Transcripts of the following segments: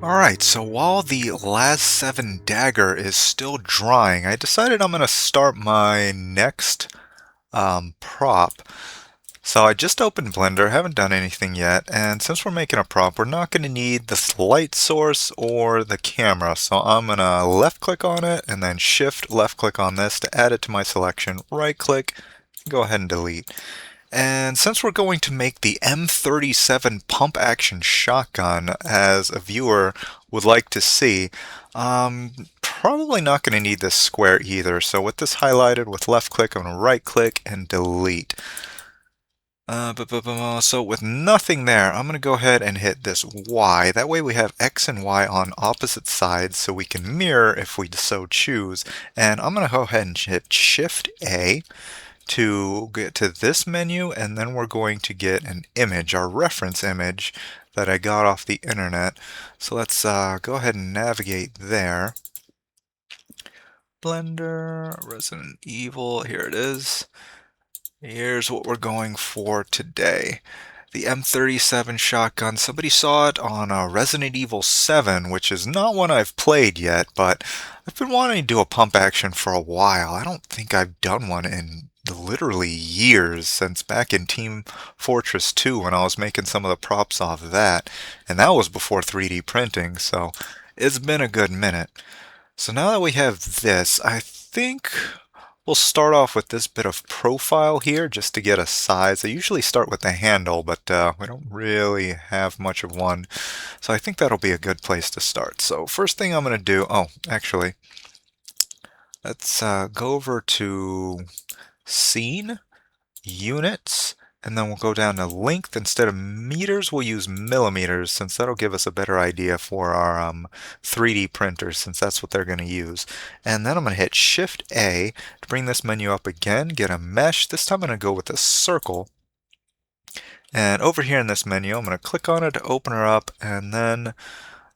Alright, so while the last 7 dagger is still drying, I decided I'm going to start my next prop. So I just opened Blender, haven't done anything yet, and since we're making a prop, we're not going to need the light source or the camera. So I'm going to left click on it and then shift left click on this to add it to my selection, right click, go ahead and delete. And since we're going to make the M37 Pump-Action shotgun, as a viewer would like to see, probably not going to need this square either. So with this highlighted with left click, I'm going to right click and delete. So with nothing there, I'm going to go ahead and hit this Y. That way we have X and Y on opposite sides so we can mirror if we so choose. And I'm going to go ahead and hit Shift A to get to this menu, and then we're going to get an image, our reference image that I got off the internet. So let's go ahead and navigate there. Blender, Resident Evil, here it is. Here's what we're going for today. The M37 shotgun. Somebody saw it on Resident Evil 7, which is not one I've played yet, but I've been wanting to do a pump action for a while. I don't think I've done one in literally years, since back in Team Fortress 2 when I was making some of the props off of that, and that was before 3D printing, so it's been a good minute. So now that we have this, I think we'll start off with this bit of profile here just to get a size. I usually start with the handle, but we don't really have much of one. So I think that'll be a good place to start. So first thing I'm going to do, oh, actually, let's go over to Scene, Units, and then we'll go down to length. Instead of meters, we'll use millimeters, since that'll give us a better idea for our 3D printers, since that's what they're going to use. And then I'm going to hit Shift A to bring this menu up again, get a mesh. This time I'm going to go with a circle. And over here in this menu, I'm going to click on it to open her up, and then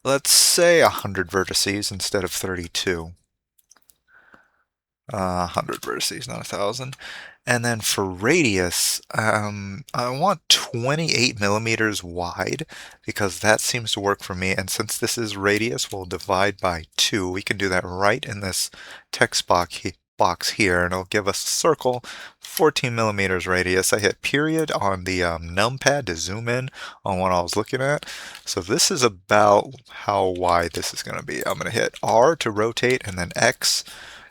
let's say 100 vertices instead of 32. 100 vertices, not 1,000. And then for radius, I want 28 millimeters wide because that seems to work for me. And since this is radius, we'll divide by 2. We can do that right in this text box here, and it'll give us a circle, 14 millimeters radius. I hit period on the numpad to zoom in on what I was looking at. So this is about how wide this is going to be. I'm going to hit R to rotate and then X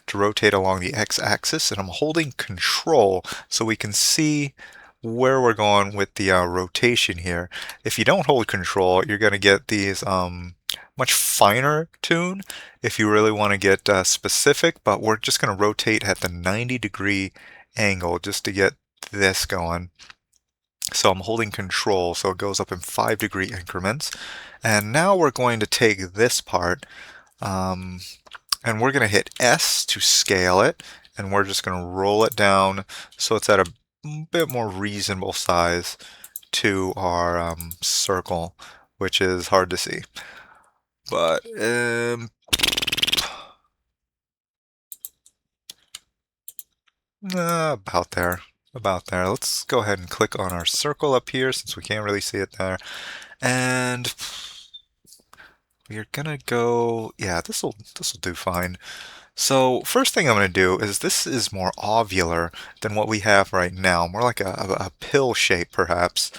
to rotate along the x-axis, and I'm holding control so we can see where we're going with the rotation here. If you don't hold control, you're going to get these much finer tune if you really want to get specific, but we're just going to rotate at the 90-degree angle just to get this going. So I'm holding control so it goes up in 5-degree increments. And now we're going to take this part and we're going to hit S to scale it, and we're just going to roll it down so it's at a bit more reasonable size to our circle, which is hard to see. But about there. About there. Let's go ahead and click on our circle up here since we can't really see it there. And we're gonna go, yeah, this'll do fine. So first thing I'm going to do is, this is more ovular than what we have right now, more like a pill shape perhaps.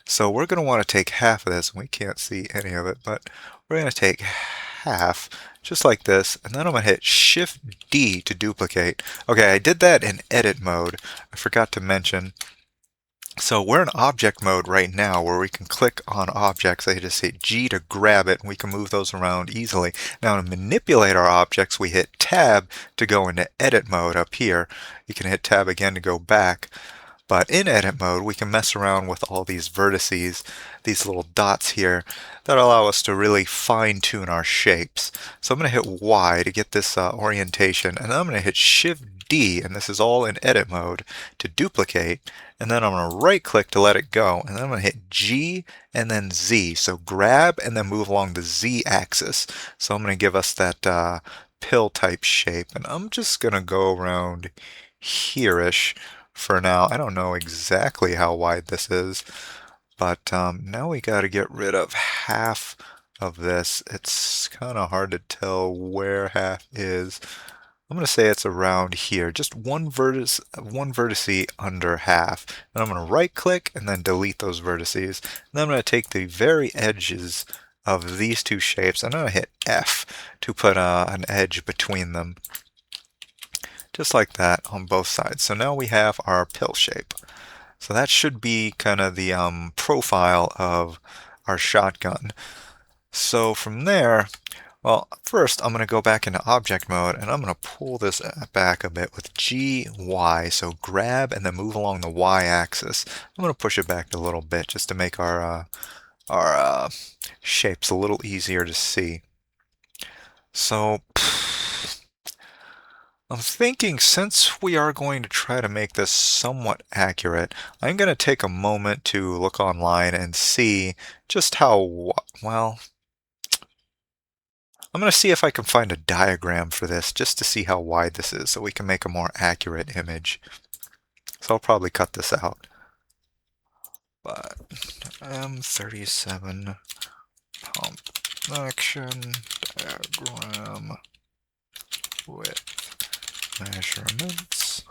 So we're going to want to take half of this, and we can't see any of it, but we're going to take half just like this, and then I'm going to hit Shift D to duplicate. Okay, I did that in edit mode. I forgot to mention. So we're in object mode right now, where we can click on objects. I just hit G to grab it, and we can move those around easily. Now to manipulate our objects, we hit Tab to go into edit mode up here. You can hit Tab again to go back. But in edit mode, we can mess around with all these vertices, these little dots here, that allow us to really fine tune our shapes. So I'm going to hit Y to get this orientation, and then I'm going to hit Shift D, and this is all in edit mode, to duplicate, and then I'm going to right click to let it go, and then I'm going to hit G and then Z. So grab and then move along the Z axis. So I'm going to give us that pill type shape, and I'm just going to go around here-ish for now. I don't know exactly how wide this is, but now we got to get rid of half of this. It's kind of hard to tell where half is. I'm going to say it's around here, just one vertice under half. And I'm going to right click and then delete those vertices. And then I'm going to take the very edges of these two shapes and I'm going to hit F to put an edge between them. Just like that on both sides. So now we have our pill shape. So that should be kind of the profile of our shotgun. So from there, well, first I'm going to go back into object mode and I'm going to pull this back a bit with G, Y. So grab and then move along the Y axis. I'm going to push it back a little bit just to make our shapes a little easier to see. So I'm thinking since we are going to try to make this somewhat accurate, I'm going to take a moment to look online and see just how, well, I'm going to see if I can find a diagram for this just to see how wide this is so we can make a more accurate image. So I'll probably cut this out. But M37 Pump-Action diagram with measurements.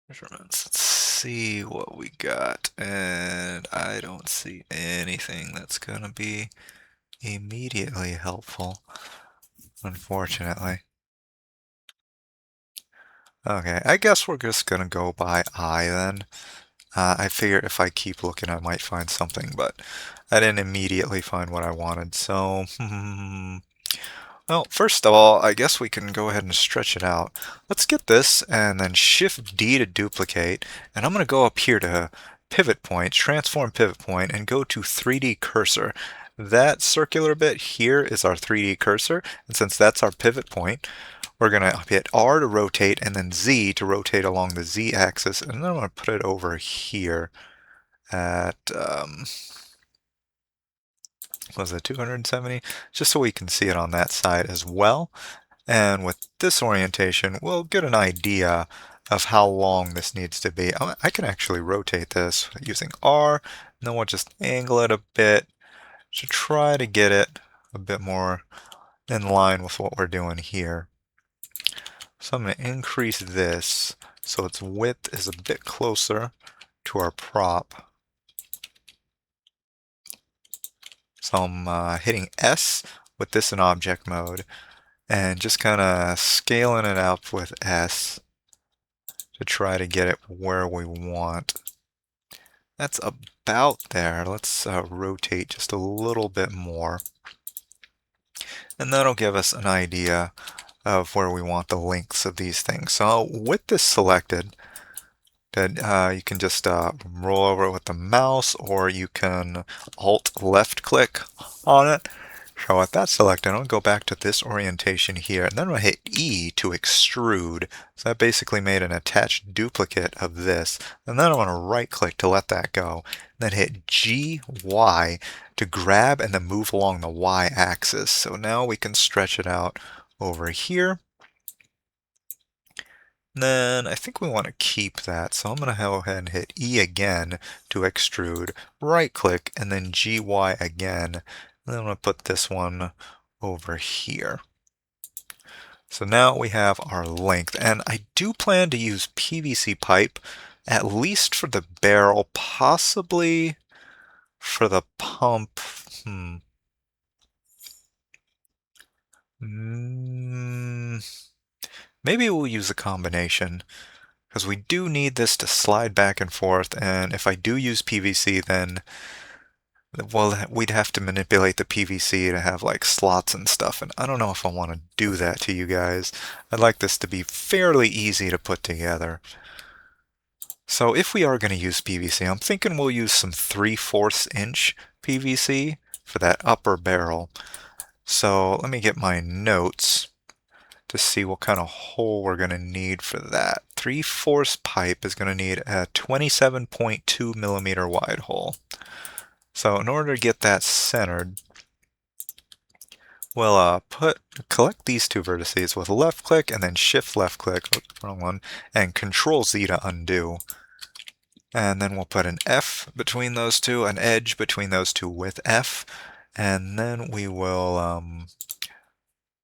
Let's see what we got. And I don't see anything that's going to be immediately helpful, unfortunately. Okay, I guess we're just going to go by eye then. I figure if I keep looking, I might find something, but I didn't immediately find what I wanted. So, well, first of all, I guess we can go ahead and stretch it out. Let's get this and then Shift D to duplicate. And I'm going to go up here to pivot point, transform pivot point, and go to 3D cursor. That circular bit here is our 3D cursor. And since that's our pivot point, we're going to hit R to rotate and then Z to rotate along the Z axis. And then I'm going to put it over here at, was it 270? Just so we can see it on that side as well. And with this orientation, we'll get an idea of how long this needs to be. I can actually rotate this using R, and then we'll just angle it a bit to try to get it a bit more in line with what we're doing here. So I'm going to increase this so its width is a bit closer to our prop. So I'm hitting S with this in object mode and just kind of scaling it up with S to try to get it where we want. That's about there. Let's rotate just a little bit more. And that'll give us an idea of where we want the lengths of these things. So with this selected, you can just roll over it with the mouse, or you can Alt left click on it. So with that selected, I'm going to go back to this orientation here, and then I'm going to hit E to extrude. So that basically made an attached duplicate of this. And then I'm going to right click to let that go. And then hit G, Y to grab and then move along the Y axis. So now we can stretch it out over here. Then I think we want to keep that, so I'm going to go ahead and hit E again to extrude, right click, and then GY again. And then I'm going to put this one over here. So now we have our length, and I do plan to use PVC pipe, at least for the barrel, possibly for the pump. Maybe we'll use a combination, because we do need this to slide back and forth, and if I do use PVC, then well, we'd have to manipulate the PVC to have like slots and stuff, and I don't know if I want to do that to you guys. I'd like this to be fairly easy to put together. So if we are going to use PVC, I'm thinking we'll use some 3/4 inch PVC for that upper barrel. So let me get my notes to see what kind of hole we're going to need for that. 3/4 pipe is going to need a 27.2 millimeter wide hole. So in order to get that centered, we'll collect these two vertices with left click and then shift left click, wrong one, and Control Z to undo. And then we'll put an F between those two, an edge between those two with F. And then we will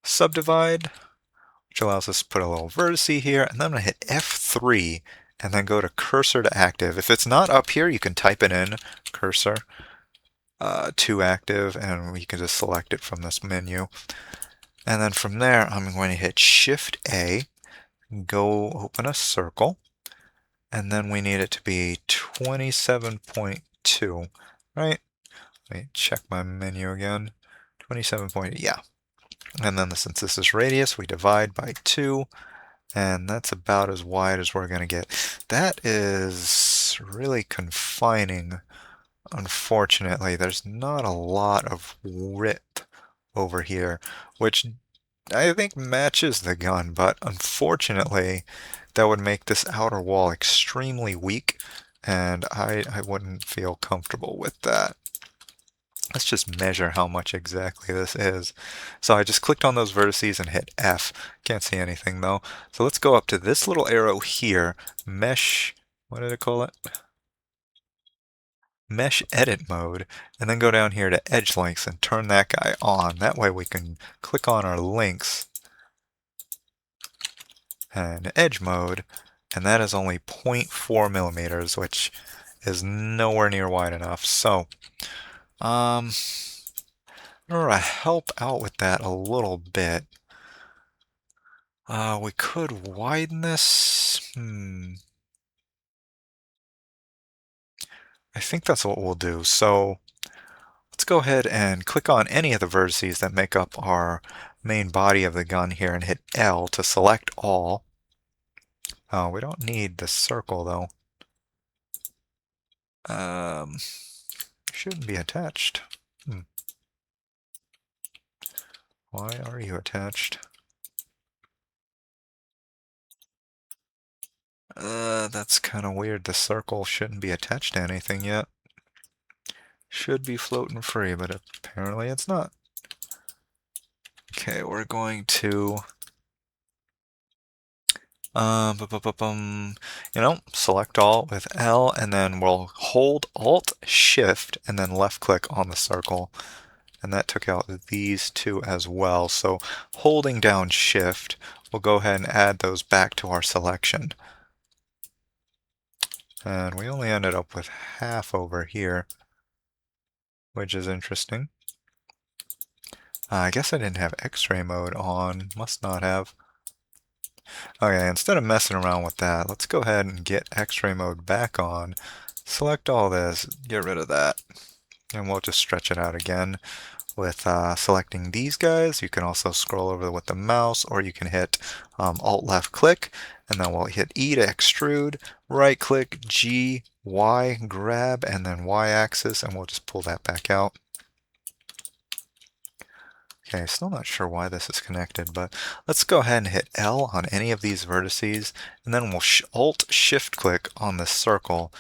subdivide, which allows us to put a little vertice here. And then I'm going to hit F3 and then go to cursor to active. If it's not up here, you can type it in, cursor to active, and we can just select it from this menu. And then from there, I'm going to hit Shift A, go open a circle, and then we need it to be 27.2, right? Let me check my menu again. 27 point, yeah. And then since this is radius, we divide by 2, and that's about as wide as we're going to get. That is really confining, unfortunately. There's not a lot of width over here, which I think matches the gun, but unfortunately, that would make this outer wall extremely weak, and I wouldn't feel comfortable with that. Let's just measure how much exactly this is. So I just clicked on those vertices and hit F. Can't see anything though. So let's go up to this little arrow here, mesh, what did it call it? Mesh edit mode, and then go down here to edge links and turn that guy on. That way we can click on our links and edge mode, and that is only 0.4 millimeters, which is nowhere near wide enough. So, in order to help out with that a little bit, we could widen this. I think that's what we'll do. So let's go ahead and click on any of the vertices that make up our main body of the gun here and hit L to select all. We don't need the circle though. Shouldn't be attached. Why are you attached? That's kind of weird. The circle shouldn't be attached to anything yet. Should be floating free, but apparently it's not. Okay, we're going to select all with L, and then we'll hold Alt Shift and then left click on the circle. And that took out these two as well. So holding down Shift, we'll go ahead and add those back to our selection. And we only ended up with half over here, which is interesting. I guess I didn't have X-ray mode on. Must not have. Okay, instead of messing around with that, let's go ahead and get X-ray mode back on. Select all this, get rid of that. And we'll just stretch it out again with selecting these guys. You can also scroll over with the mouse, or you can hit Alt left click, and then we'll hit E to extrude, right click, G, Y, grab, and then Y axis, and we'll just pull that back out. Okay, still not sure why this is connected, but let's go ahead and hit L on any of these vertices, and then we'll Alt Shift click on this circle.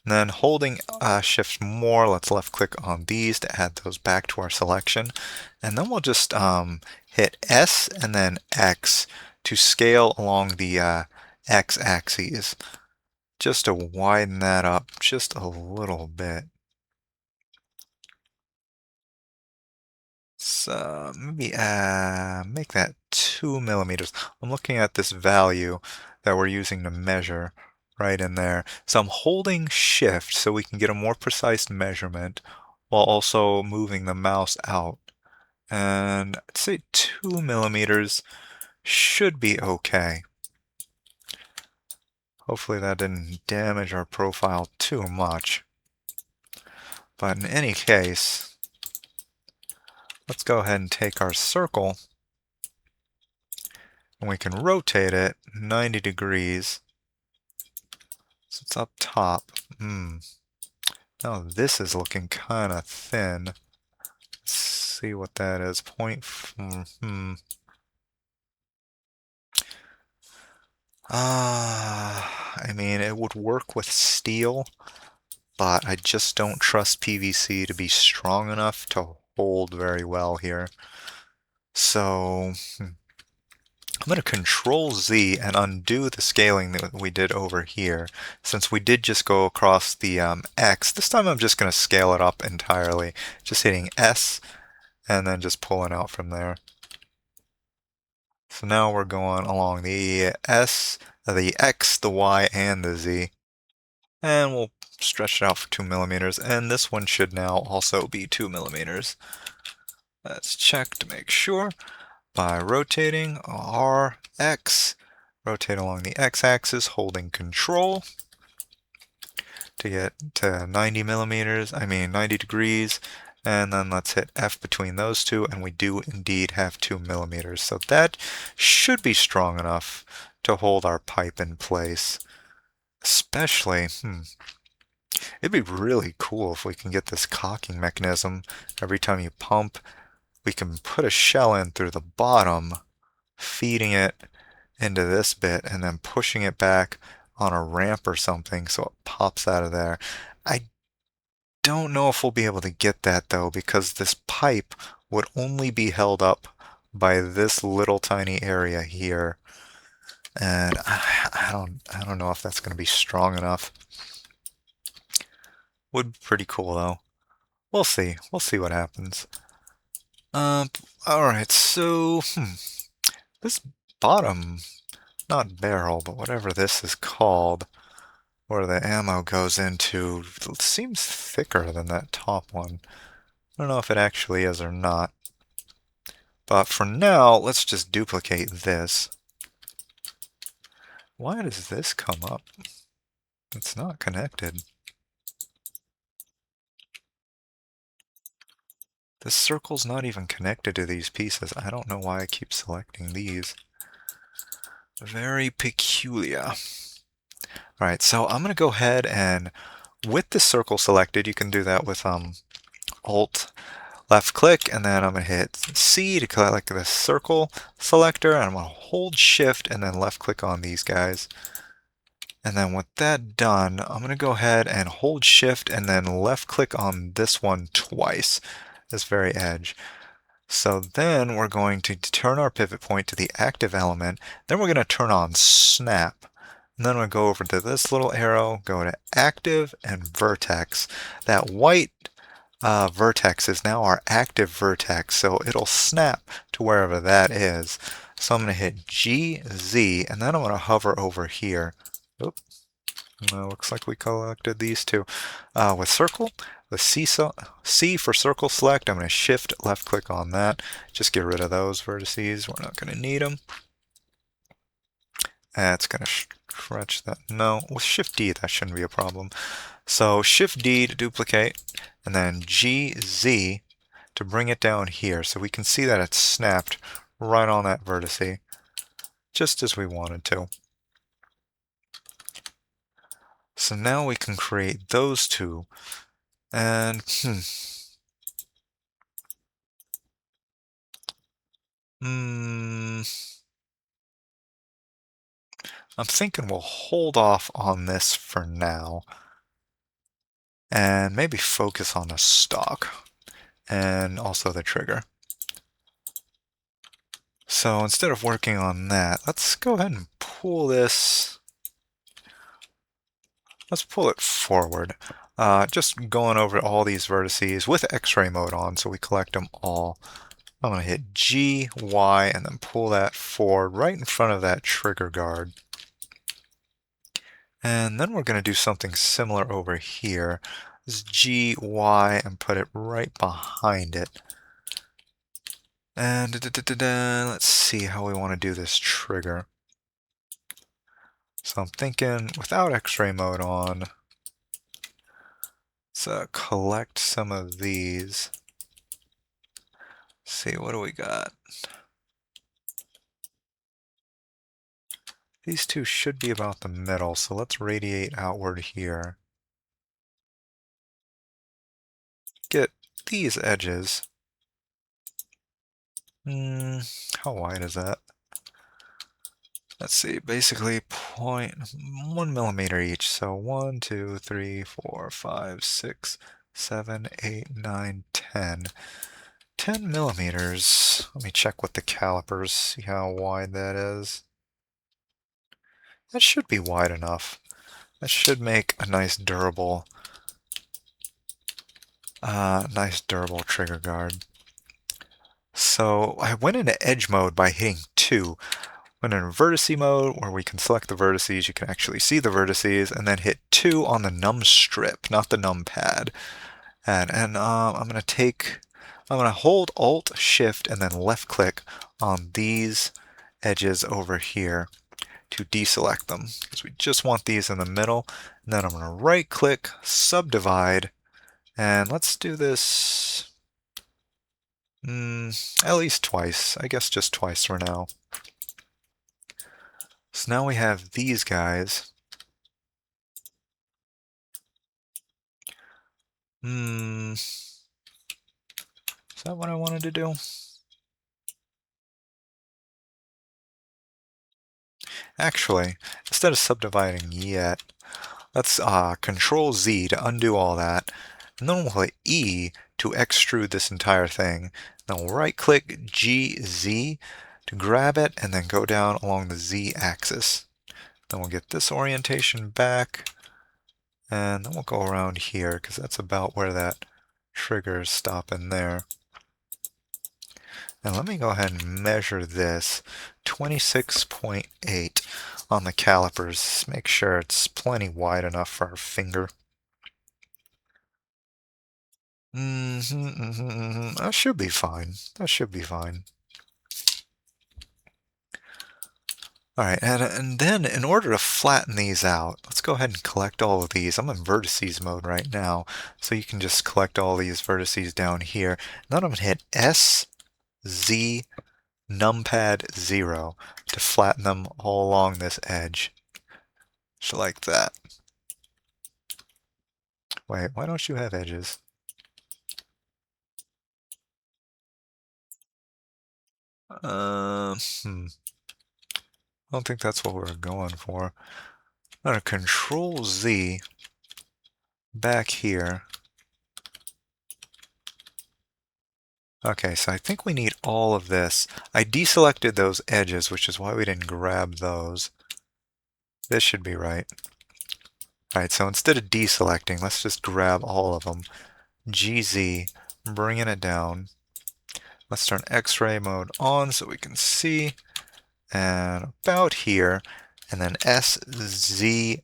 And then holding Shift more, let's left click on these to add those back to our selection. And then we'll just hit S and then X to scale along the X axes, just to widen that up just a little bit. So maybe make that 2 millimeters. I'm looking at this value that we're using to measure right in there. So I'm holding Shift so we can get a more precise measurement while also moving the mouse out. And I'd say 2 millimeters should be okay. Hopefully that didn't damage our profile too much. But in any case, let's go ahead and take our circle and we can rotate it 90 degrees. So it's up top. Now this is looking kind of thin. Let's see what that is. I mean, it would work with steel, but I just don't trust PVC to be strong enough to hold very well here. So I'm going to Control Z and undo the scaling that we did over here. Since we did just go across the X, this time I'm just going to scale it up entirely. Just hitting S and then just pulling out from there. So now we're going along the S, the X, the Y, and the Z. And we'll stretch it out for 2 millimeters. And this one should now also be 2 millimeters. Let's check to make sure by rotating RX. Rotate along the X-axis, holding Control to get to 90 millimeters, 90 degrees. And then let's hit F between those two, and we do indeed have 2 millimeters. So that should be strong enough to hold our pipe in place. Especially, it'd be really cool if we can get this cocking mechanism. Every time you pump, we can put a shell in through the bottom, feeding it into this bit, and then pushing it back on a ramp or something so it pops out of there. I don't know if we'll be able to get that though, because this pipe would only be held up by this little tiny area here. And I don't know if that's going to be strong enough. Would be pretty cool though. We'll see. We'll see what happens. Alright, so this bottom, not barrel, but whatever this is called, where the ammo goes into, seems thicker than that top one. I don't know if it actually is or not. But for now, let's just duplicate this. Why does this come up? It's not connected. This circle's not even connected to these pieces. I don't know why I keep selecting these. Very peculiar. Alright, so I'm going to go ahead and, with the circle selected, you can do that with Alt left click, and then I'm going to hit C to select the circle selector, and I'm going to hold Shift and then left click on these guys. And then with that done, I'm going to go ahead and hold Shift and then left click on this one twice, this very edge. So then we're going to turn our pivot point to the active element. Then we're going to turn on snap. And then we'll go over to this little arrow, go to active and vertex. That white vertex is now our active vertex, so it'll snap to wherever that is. So I'm going to hit G, Z, and then I'm going to hover over here. Oop. Looks like we collected these two. With circle, the C for circle select, I'm going to shift left click on that. Just get rid of those vertices. We're not going to need them. It's going to stretch that. No, with shift D, that shouldn't be a problem. So shift D to duplicate, and then G, Z to bring it down here. So we can see that it's snapped right on that vertice, just as we wanted to. So now we can create those two, and I'm thinking we'll hold off on this for now, and maybe focus on the stock, and also the trigger. So instead of working on that, let's go ahead and pull this. Let's pull it forward. Just going over all these vertices with X-ray mode on so we collect them all. I'm going to hit G, Y, and then pull that forward right in front of that trigger guard. And then we're going to do something similar over here. This G, Y, and put it right behind it. And let's see how we want to do this trigger. So I'm thinking without X-ray mode on, let's collect some of these. See, what do we got? These two should be about the middle, so let's radiate outward here. Get these edges. How wide is that? Let's see, basically 0.1 millimeter each. So 1, 2, 3, 4, 5, 6, 7, 8, 9, 10. 10 millimeters. Let me check with the calipers, see how wide that is. That should be wide enough. That should make a nice durable trigger guard. So I went into edge mode by hitting 2. Went in vertice mode where we can select the vertices, you can actually see the vertices, and then hit 2 on the num strip, not the num pad. And I'm gonna hold Alt Shift and then left click on these edges over here to deselect them because we just want these in the middle. And then I'm gonna right click, subdivide, and let's do this at least twice. I guess just twice for now. So now we have these guys. Is that what I wanted to do? Actually, instead of subdividing yet, let's Control Z to undo all that, and then we'll hit E to extrude this entire thing. Then we'll right-click GZ to grab it, and then go down along the Z axis. Then we'll get this orientation back, and then we'll go around here, because that's about where that trigger is stopping there. And let me go ahead and measure this, 26.8 on the calipers. Make sure it's plenty wide enough for our finger. That should be fine. That should be fine. Alright, and then in order to flatten these out, let's go ahead and collect all of these. I'm in vertices mode right now, so you can just collect all these vertices down here. Then I'm going to hit S, Z, numpad 0 to flatten them all along this edge. Just like that. Wait, why don't you have edges? I don't think that's what we're going for. I'm gonna Control Z back here. Okay, so I think we need all of this. I deselected those edges, which is why we didn't grab those. This should be right. Alright, so instead of deselecting, let's just grab all of them. GZ, bringing it down. Let's turn X-ray mode on so we can see. And about here, and then SZ0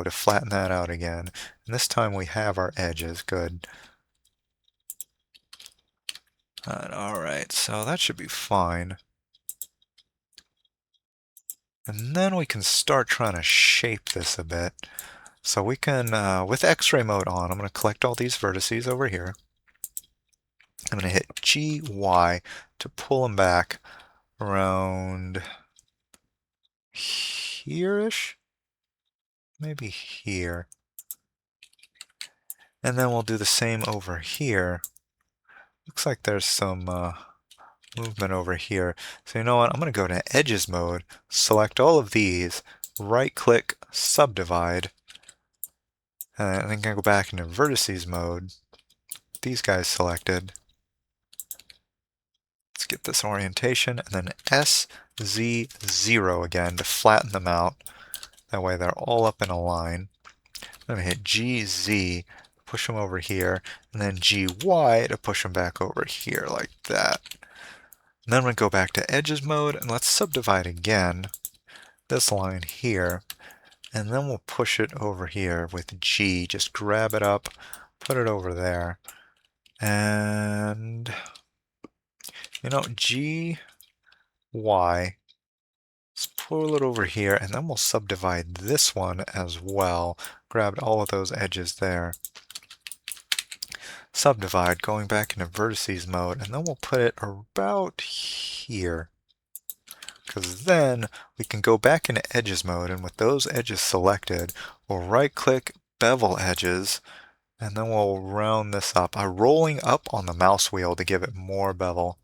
to flatten that out again. And this time we have our edges. Good. Alright, so that should be fine. And then we can start trying to shape this a bit. So we can, with X-ray mode on, I'm going to collect all these vertices over here. I'm going to hit GY to pull them back around here-ish? Maybe here. And then we'll do the same over here. Looks like there's some movement over here. So you know what? I'm going to go to Edges mode, select all of these, right-click, subdivide, and then go back into Vertices mode. These guys selected. Let's get this orientation, and then SZ0 again to flatten them out. That way they're all up in a line. I'm going to hit GZ, push them over here, and then GY to push them back over here like that. And then we go back to Edges mode, and let's subdivide again, this line here, and then we'll push it over here with G. Just grab it up, put it over there, and you know, GY, let's pull it over here, and then we'll subdivide this one as well. Grab all of those edges there. Subdivide, going back into vertices mode, and then we'll put it about here. Because then we can go back into edges mode, and with those edges selected, we'll right-click bevel edges, and then we'll round this up. I'm rolling up on the mouse wheel to give it more bevel.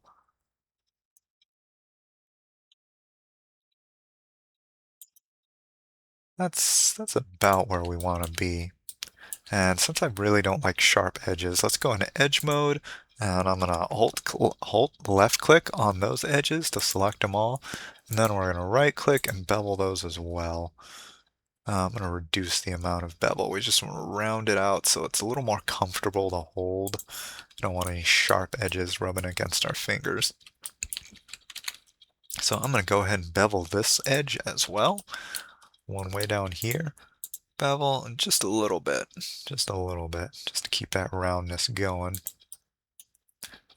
That's about where we want to be. And since I really don't like sharp edges, let's go into edge mode And I'm gonna alt left click on those edges to select them all. And then we're gonna right click and bevel those as well. I'm gonna reduce the amount of bevel. We just want to round it out so it's a little more comfortable to hold. Don't want any sharp edges rubbing against our fingers. So I'm gonna go ahead and bevel this edge as well. One way down here. Bevel and just a little bit, just to keep that roundness going.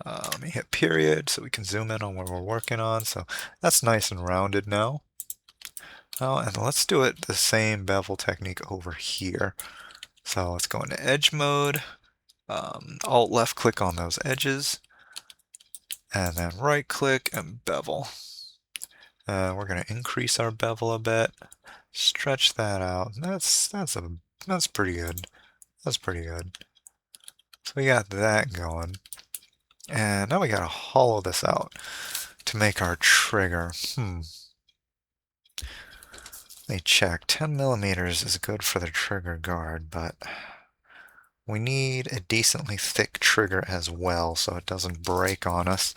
Let me hit period so we can zoom in on what we're working on. So that's nice and rounded now. Oh, and let's do it the same bevel technique over here. So let's go into edge mode, alt left click on those edges, and then right click and bevel. We're going to increase our bevel a bit, stretch that out. That's pretty good. That's pretty good. So we got that going. And now we gotta hollow this out to make our trigger. Let me check. 10 millimeters is good for the trigger guard, but we need a decently thick trigger as well so it doesn't break on us.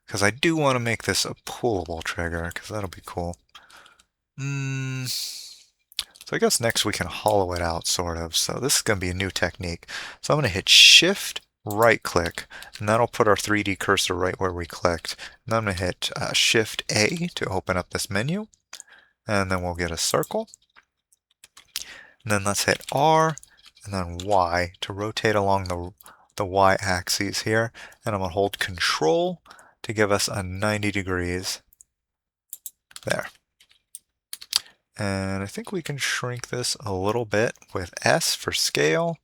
Because I do want to make this a pullable trigger, because that'll be cool. So I guess next we can hollow it out, sort of. So this is going to be a new technique. So I'm going to hit Shift, right click, and that'll put our 3D cursor right where we clicked. And then I'm going to hit Shift A to open up this menu. And then we'll get a circle. And then let's hit R, and then Y to rotate along the Y axis here. And I'm going to hold Control to give us a 90 degrees. There. And I think we can shrink this a little bit with S for scale.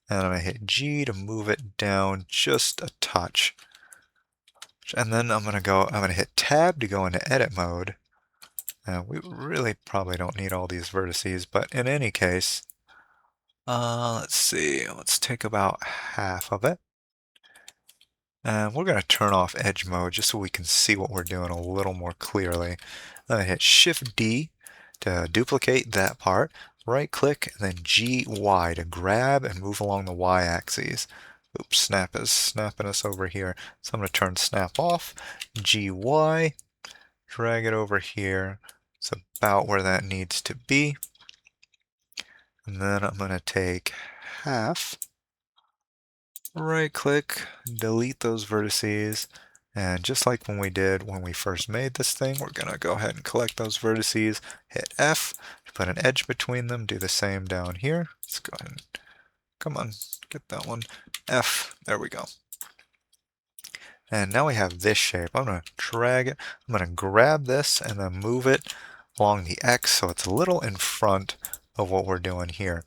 And I'm going to hit G to move it down just a touch. And then I'm going to hit Tab to go into edit mode. We really probably don't need all these vertices, but in any case, let's see, let's take about half of it. And we're going to turn off edge mode just so we can see what we're doing a little more clearly. Then I hit Shift D to duplicate that part, right click, and then GY to grab and move along the Y axis. Oops, snap is snapping us over here. So I'm going to turn snap off, GY, drag it over here. It's about where that needs to be. And then I'm going to take half, right click, delete those vertices. And just like when we did when we first made this thing, we're going to go ahead and collect those vertices, hit F, put an edge between them, do the same down here. Let's go ahead and, come on, get that one, F, there we go. And now we have this shape. I'm going to drag it, I'm going to grab this and then move it along the X so it's a little in front of what we're doing here.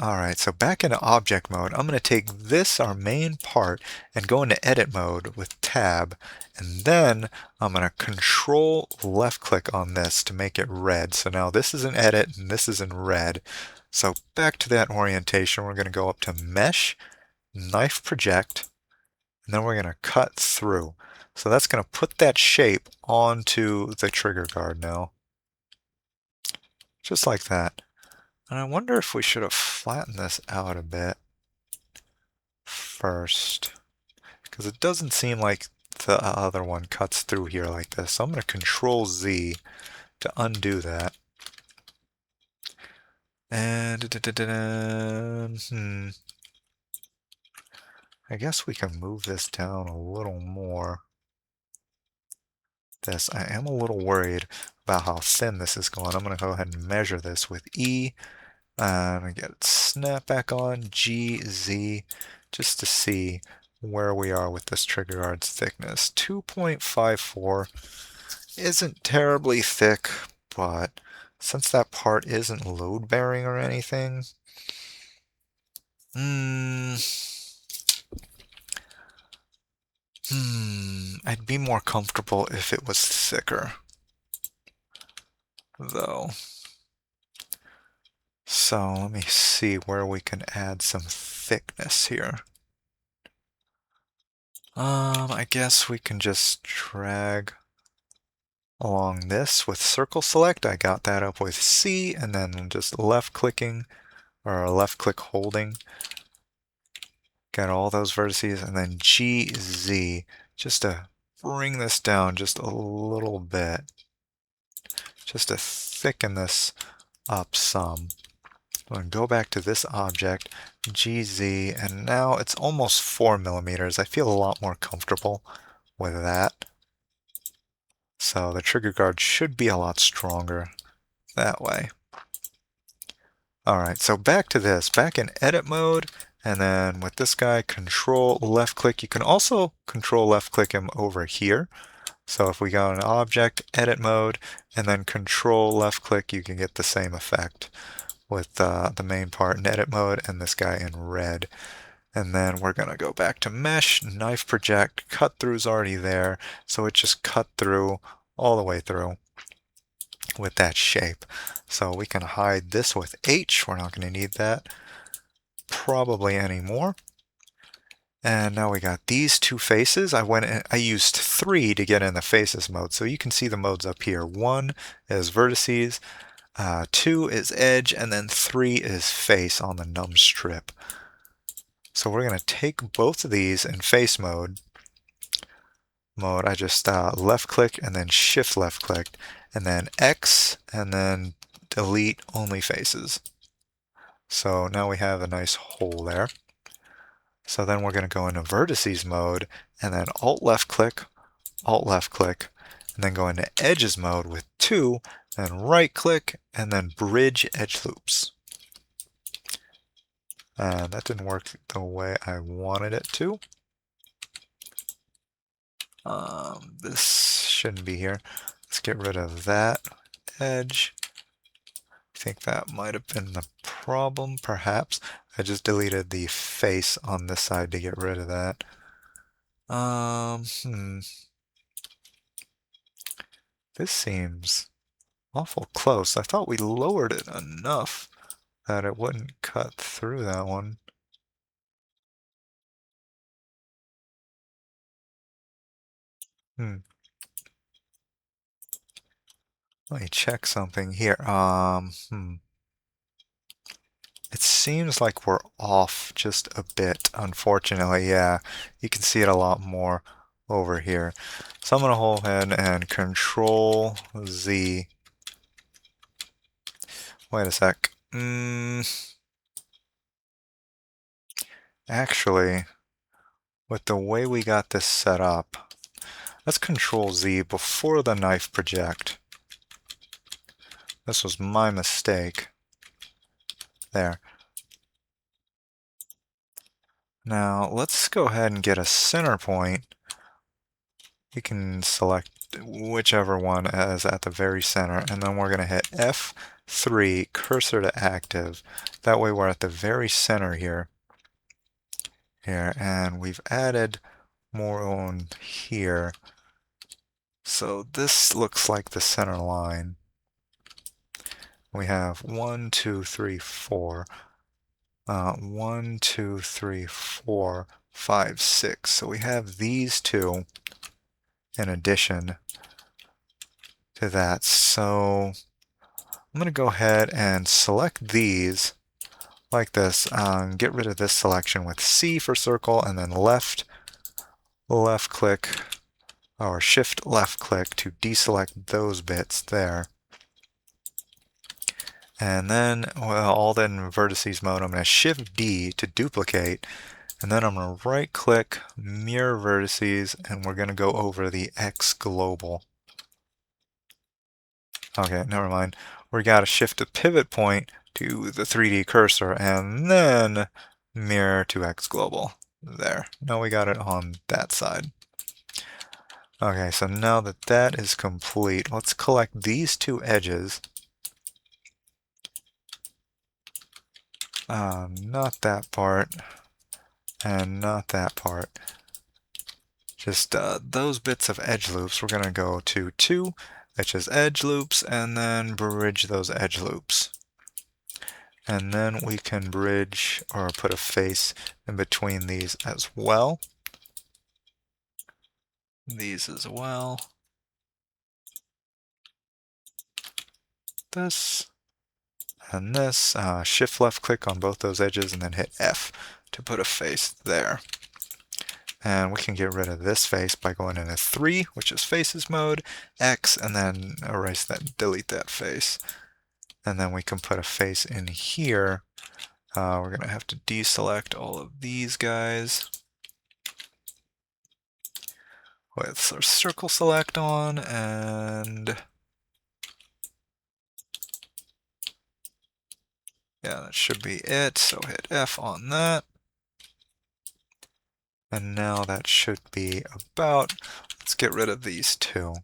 Alright, so back into object mode, I'm going to take this, our main part, and go into edit mode with tab, and then I'm going to control left click on this to make it red. So now this is in edit and this is in red. So back to that orientation, we're going to go up to mesh, knife project, and then we're going to cut through. So that's going to put that shape onto the trigger guard now. Just like that. And I wonder if we should have flattened this out a bit first, because it doesn't seem like the other one cuts through here like this. So I'm going to Control Z to undo that. And I guess we can move this down a little more. I am a little worried about how thin this is going. I'm going to go ahead and measure this with E. And get it snap back on, G, Z, just to see where we are with this trigger guard's thickness. 2.54 isn't terribly thick, but since that part isn't load bearing or anything, I'd be more comfortable if it was thicker, though. So let me see where we can add some thickness here. I guess we can just drag along this with circle select. I got that up with C, and then just left clicking or left click holding Got all those vertices, and then GZ, just to bring this down just a little bit, just to thicken this up some. I'm going to go back to this object, GZ, and now it's almost 4 millimeters. I feel a lot more comfortable with that. So the trigger guard should be a lot stronger that way. Alright, so back to this, back in edit mode, and then with this guy, control left click. You can also control left click him over here. So if we go in object, edit mode, and then control left click, you can get the same effect with the main part in edit mode and this guy in red. And then we're going to go back to mesh, knife project, cut through's already there, so it just cut through all the way through with that shape. So we can hide this with H. We're not going to need that probably anymore. And now we got these two faces. I used 3 to get in the faces mode. So you can see the modes up here. 1 is vertices, 2 is edge, and then 3 is face on the num strip. So we're going to take both of these in face mode. I just left click and then shift left click, and then X, and then delete only faces. So now we have a nice hole there. So then we're going to go into vertices mode, and then alt left click, and then go into edges mode with 2, then right click, and then bridge edge loops. That didn't work the way I wanted it to. This shouldn't be here. Let's get rid of that edge. I think that might have been the problem, perhaps. I just deleted the face on this side to get rid of that. This seems awful close. I thought we lowered it enough that it wouldn't cut through that one. Let me check something here. It seems like we're off just a bit, unfortunately. Yeah, you can see it a lot more over here. So I'm going to hold in and Control Z. Wait a sec. Actually, with the way we got this set up, let's Control Z before the knife project. This was my mistake. There. Now, let's go ahead and get a center point. You can select whichever one is at the very center, and then we're going to hit F3, cursor to active. That way we're at the very center here. And we've added more on here. So this looks like the center line. We have 1, 2, 3, 4. 1, 2, 3, 4, 5, 6. So we have these two in addition to that. So I'm going to go ahead and select these like this. Get rid of this selection with C for circle, and then left click or shift left click to deselect those bits there. And then, well, all in vertices mode, I'm going to shift D to duplicate, and then I'm going to right click, mirror vertices, and we're going to go over the X global. Okay, never mind. We got to shift the pivot point to the 3D cursor, and then mirror to X global. There. Now we got it on that side. Okay, so now that that is complete, let's collect these two edges. Not that part, and not that part. Just those bits of edge loops. We're going to go to 2, which is edge loops, and then bridge those edge loops. And then we can bridge or put a face in between these as well. These as well. This. And this, shift left click on both those edges and then hit F to put a face there. And we can get rid of this face by going into 3, which is faces mode, X, and then erase that, delete that face. And then we can put a face in here. We're going to have to deselect all of these guys with our circle select on, and yeah, that should be it. So hit F on that. And now that should be about, let's get rid of these two.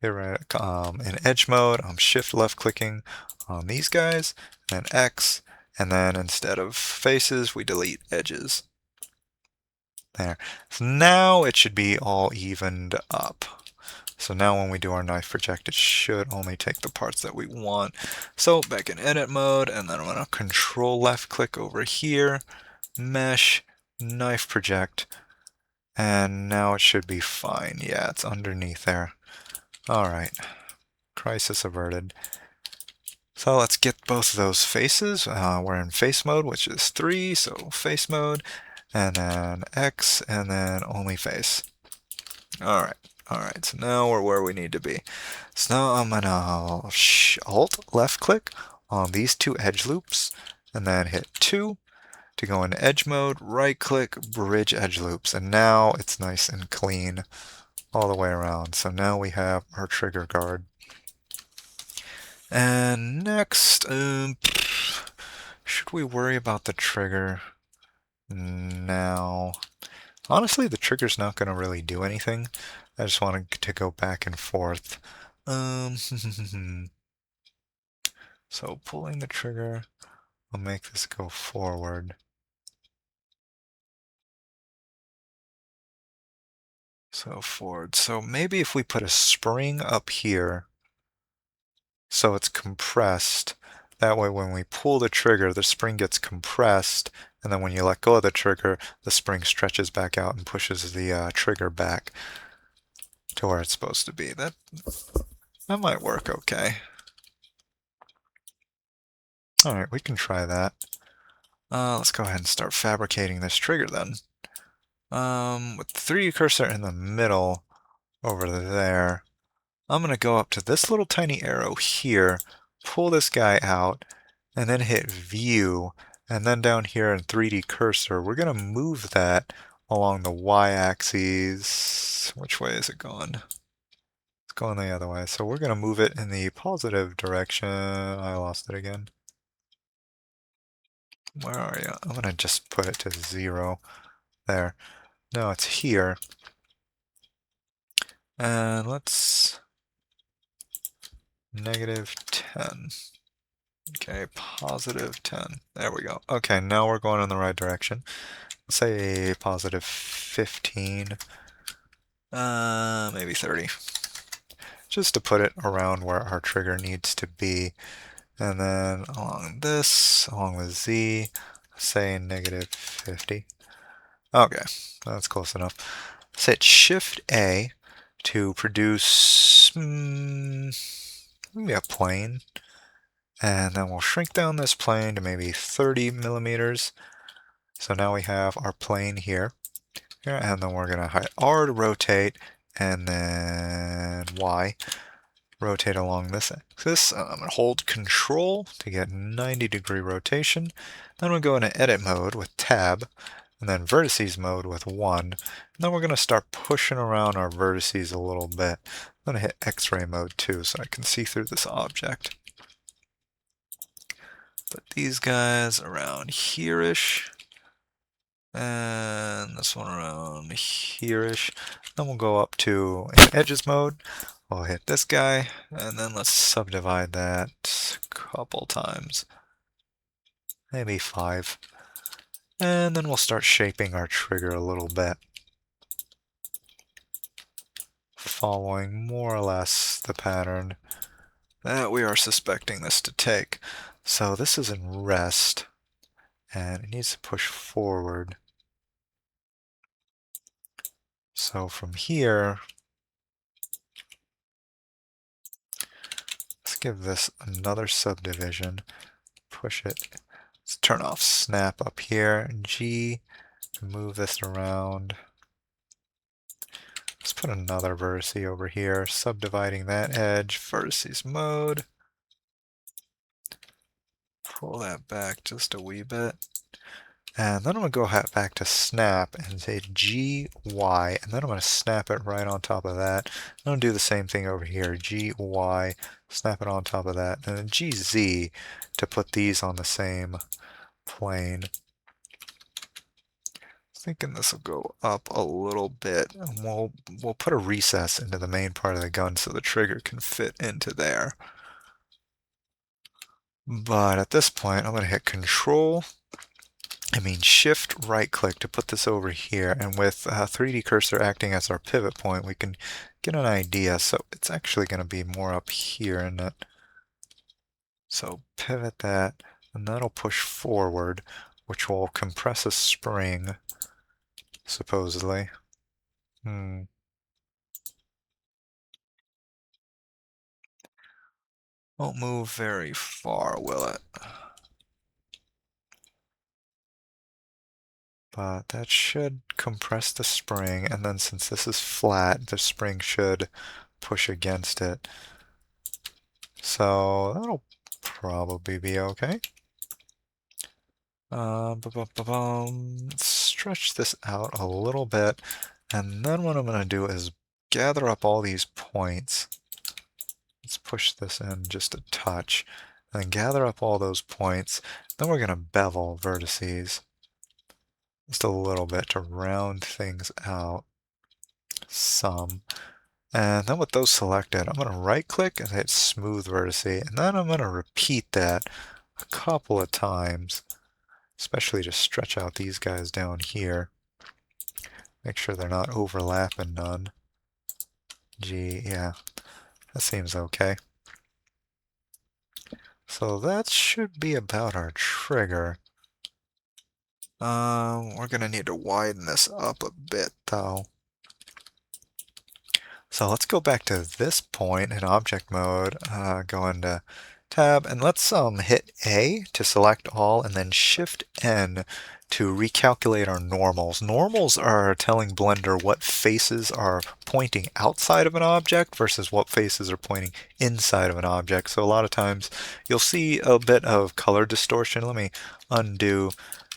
Get rid in edge mode, I'm shift left clicking on these guys, then X, and then instead of faces, we delete edges. There. So now it should be all evened up. So now when we do our knife project, it should only take the parts that we want. So back in edit mode, and then I'm going to control left click over here, mesh, knife project, and now it should be fine. Yeah, it's underneath there. All right, crisis averted. So let's get both of those faces. We're in face mode, which is 3, so face mode, and then X, and then only face. All right, so now we're where we need to be. So now I'm gonna Alt left click on these two edge loops, and then hit 2 to go into edge mode, right click, bridge edge loops, and now it's nice and clean all the way around. So now we have our trigger guard. And next, should we worry about the trigger? Now, honestly, the trigger's not going to really do anything. I just wanted to go back and forth. So pulling the trigger will make this go forward. So forward. So maybe if we put a spring up here, so it's compressed. That way when we pull the trigger, the spring gets compressed, and then when you let go of the trigger, the spring stretches back out and pushes the trigger back to where it's supposed to be. That might work okay. Alright, we can try that. Let's go ahead and start fabricating this trigger then. With the 3D cursor in the middle over there, I'm going to go up to this little tiny arrow here, pull this guy out, and then hit View, and then down here in 3D cursor, we're going to move that along the y-axis. Which way is it going? It's going the other way. So we're going to move it in the positive direction. I lost it again. Where are you? I'm going to just put it to 0. There. No, it's here. And let's -10. Okay, +10. There we go. Okay, now we're going in the right direction. Let's say +15. Maybe 30. Just to put it around where our trigger needs to be. And then along this, along with Z, say -50. Okay, that's close enough. Let's hit Shift A to produce maybe a plane. And then we'll shrink down this plane to maybe 30 millimeters. So now we have our plane here. And then we're going to hit R to rotate, and then Y. Rotate along this axis. I'm going to hold Control to get 90-degree rotation. Then we'll go into Edit mode with Tab, and then Vertices mode with 1. And then we're going to start pushing around our vertices a little bit. I'm going to hit X-ray mode too, so I can see through this object. Put these guys around here-ish. And this one around here-ish. Then we'll go up to edges mode. We'll hit this guy, and then let's subdivide that a couple times. Maybe 5. And then we'll start shaping our trigger a little bit. Following more or less the pattern that we are suspecting this to take. So this is in rest, and it needs to push forward. So from here, let's give this another subdivision. push it. Let's turn off snap up here. G, move this around. Let's put another vertice over here, subdividing that edge, vertices mode. Pull that back just a wee bit. And then I'm going to go back to snap and say G, Y, and then I'm going to snap it right on top of that. I'm going to do the same thing over here, G, Y, snap it on top of that, and then G, Z to put these on the same plane. Thinking this will go up a little bit, and we'll put a recess into the main part of the gun so the trigger can fit into there. But at this point, I'm going to hit Control, Shift right click to put this over here, and with 3D cursor acting as our pivot point, we can get an idea. So it's actually going to be more up here, isn't it? So pivot that, and that'll push forward, which will compress a spring, supposedly. Won't move very far, will it? But that should compress the spring, and then since this is flat, the spring should push against it. So that'll probably be okay. Stretch this out a little bit, and then what I'm going to do is gather up all these points. Let's push this in just a touch, and then gather up all those points. Then we're going to bevel vertices just a little bit to round things out some. And then with those selected, I'm going to right click and hit smooth vertice, and then I'm going to repeat that a couple of times, especially to stretch out these guys down here. Make sure they're not overlapping none. G, yeah, that seems okay. So that should be about our trigger. We're gonna need to widen this up a bit though. So let's go back to this point in object mode, go into tab, and let's hit A to select all, and then Shift N to recalculate our normals. Normals are telling Blender what faces are pointing outside of an object versus what faces are pointing inside of an object. So a lot of times you'll see a bit of color distortion. Let me undo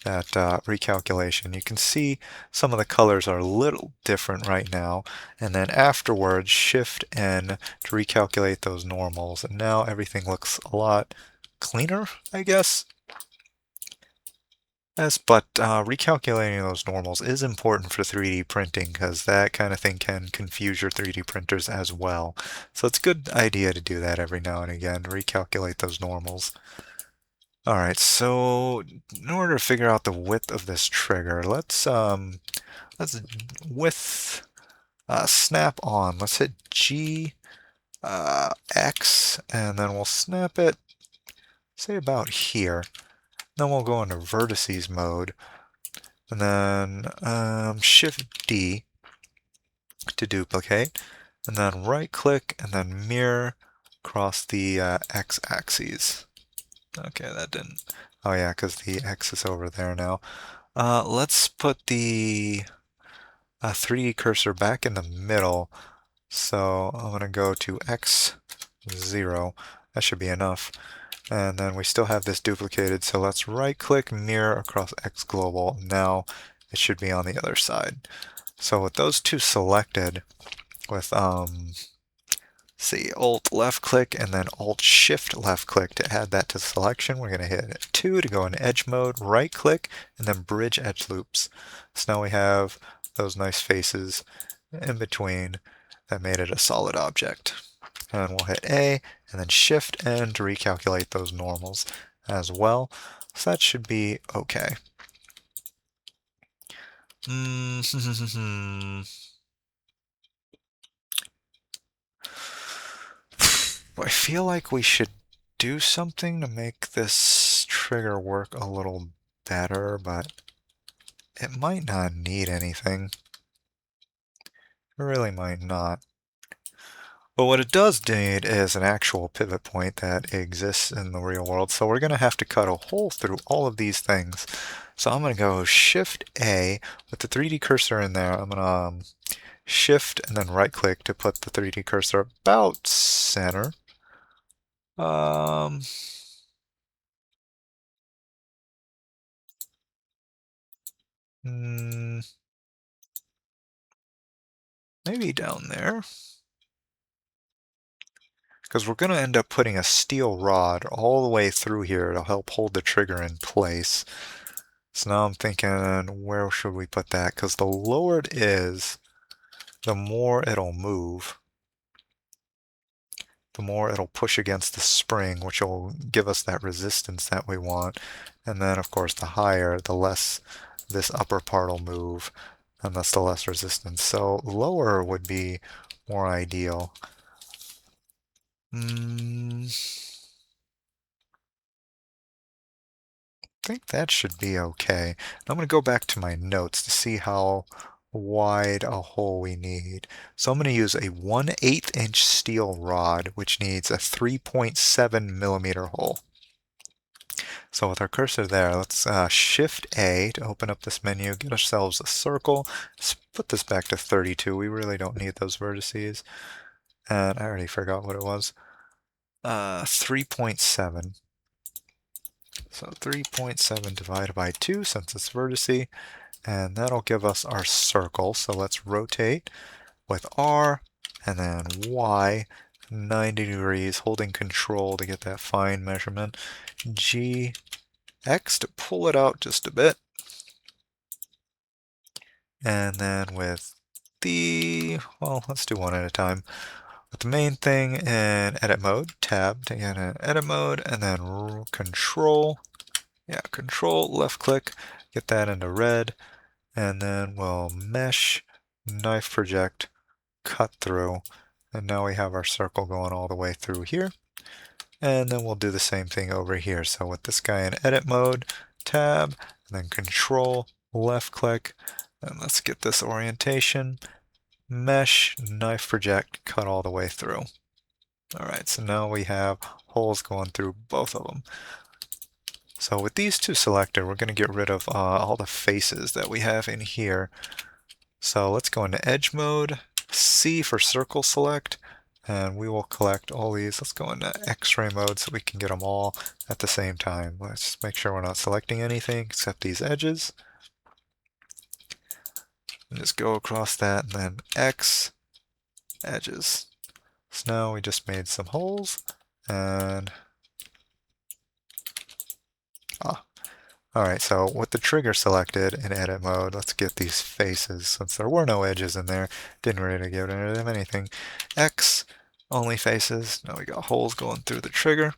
that recalculation. You can see some of the colors are a little different right now, and then afterwards Shift N to recalculate those normals, and now everything looks a lot cleaner, I guess. Yes, but recalculating those normals is important for 3D printing because that kind of thing can confuse your 3D printers as well. So it's a good idea to do that every now and again, recalculate those normals. Alright, so in order to figure out the width of this trigger, let's width snap on. Let's hit G X, and then we'll snap it, say about here. Then we'll go into vertices mode, and then Shift D to duplicate, and then right click, and then mirror across the X axes. Okay, that didn't. Oh yeah, because the X is over there now. Let's put the 3D cursor back in the middle. So I'm going to go to X0. That should be enough. And then we still have this duplicated, so let's right click mirror across X global. Now it should be on the other side. So with those two selected, with see, Alt left click and then Alt Shift left click to add that to selection, we're going to hit 2 to go in edge mode, right click, and then bridge edge loops. So now we have those nice faces in between that made it a solid object. And we'll hit A and then Shift N to recalculate those normals as well. So that should be okay. I feel like we should do something to make this trigger work a little better, but it might not need anything. It really might not. But what it does need is an actual pivot point that exists in the real world. So we're going to have to cut a hole through all of these things. So I'm going to go Shift A with the 3D cursor in there. I'm going to Shift and then right click to put the 3D cursor about center. Um, mm, maybe down there. Because we're going to end up putting a steel rod all the way through here to help hold the trigger in place. So now I'm thinking, where should we put that? Because the lower it is, the more it'll move, the more it'll push against the spring, which will give us that resistance that we want. And then, of course, the higher, the less this upper part will move, and thus the less resistance. So lower would be more ideal. I think that should be okay. I'm going to go back to my notes to see how wide a hole we need. So I'm going to use a 1/8 inch steel rod, which needs a 3.7 millimeter hole. So with our cursor there, let's Shift A to open up this menu, get ourselves a circle. Let's put this back to 32. We really don't need those vertices. And I already forgot what it was. 3.7. So 3.7 divided by 2 since it's vertice. And that'll give us our circle. So let's rotate with R and then Y 90 degrees, holding control to get that fine measurement. G, X to pull it out just a bit. And then with well, let's do one at a time. With the main thing in edit mode, tab to get in edit mode, and then control, control, left click, get that into red. And then we'll mesh, knife project, cut through, and now we have our circle going all the way through here. And then we'll do the same thing over here. So with this guy in edit mode, tab, and then control, left click, and let's get this orientation, mesh, knife project, cut all the way through. All right, so now we have holes going through both of them. So with these two selected, we're going to get rid of all the faces that we have in here. So let's go into edge mode, C for circle select, and we will collect all these. Let's go into X-ray mode so we can get them all at the same time. Let's just make sure we're not selecting anything except these edges. And just go across that and then X, edges. So now we just made some holes and alright, so with the trigger selected in edit mode, let's get these faces. Since there were no edges in there, didn't really get rid of anything. X, only faces. Now we got holes going through the trigger.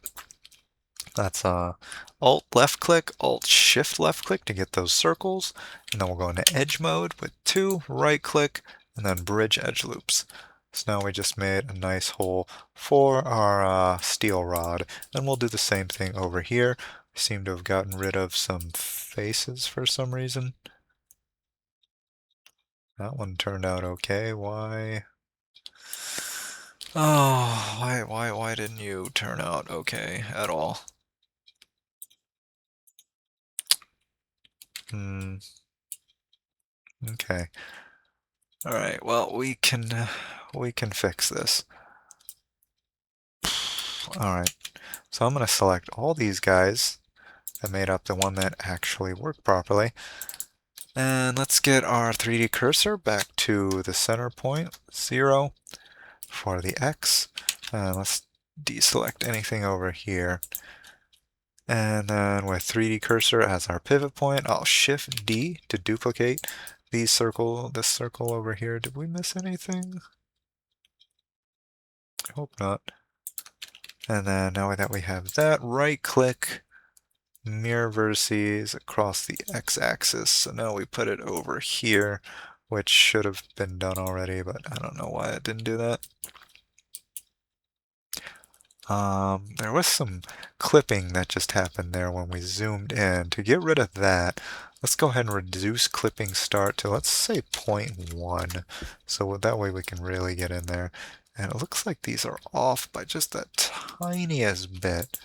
That's Alt left click, Alt Shift left click to get those circles. And then we'll go into edge mode with 2, right click, and then bridge edge loops. So now we just made a nice hole for our steel rod. And we'll do the same thing over here. We seem to have gotten rid of some faces for some reason. That one turned out okay. Why? Oh, why didn't you turn out okay at all? Okay. All right. Well, we can fix this. All right. So I'm going to select all these guys that made up the one that actually worked properly. And let's get our 3D cursor back to the center point, 0 for the X. And let's deselect anything over here. And then with 3D cursor as our pivot point, I'll Shift D to duplicate this circle over here. Did we miss anything? I hope not. And then now that we have that, right click, mirror vertices across the x-axis. So now we put it over here, which should have been done already, but I don't know why it didn't do that. There was some clipping that just happened there when we zoomed in. To get rid of that, let's go ahead and reduce clipping start to, let's say 0.1. So that way we can really get in there. And it looks like these are off by just the tiniest bit.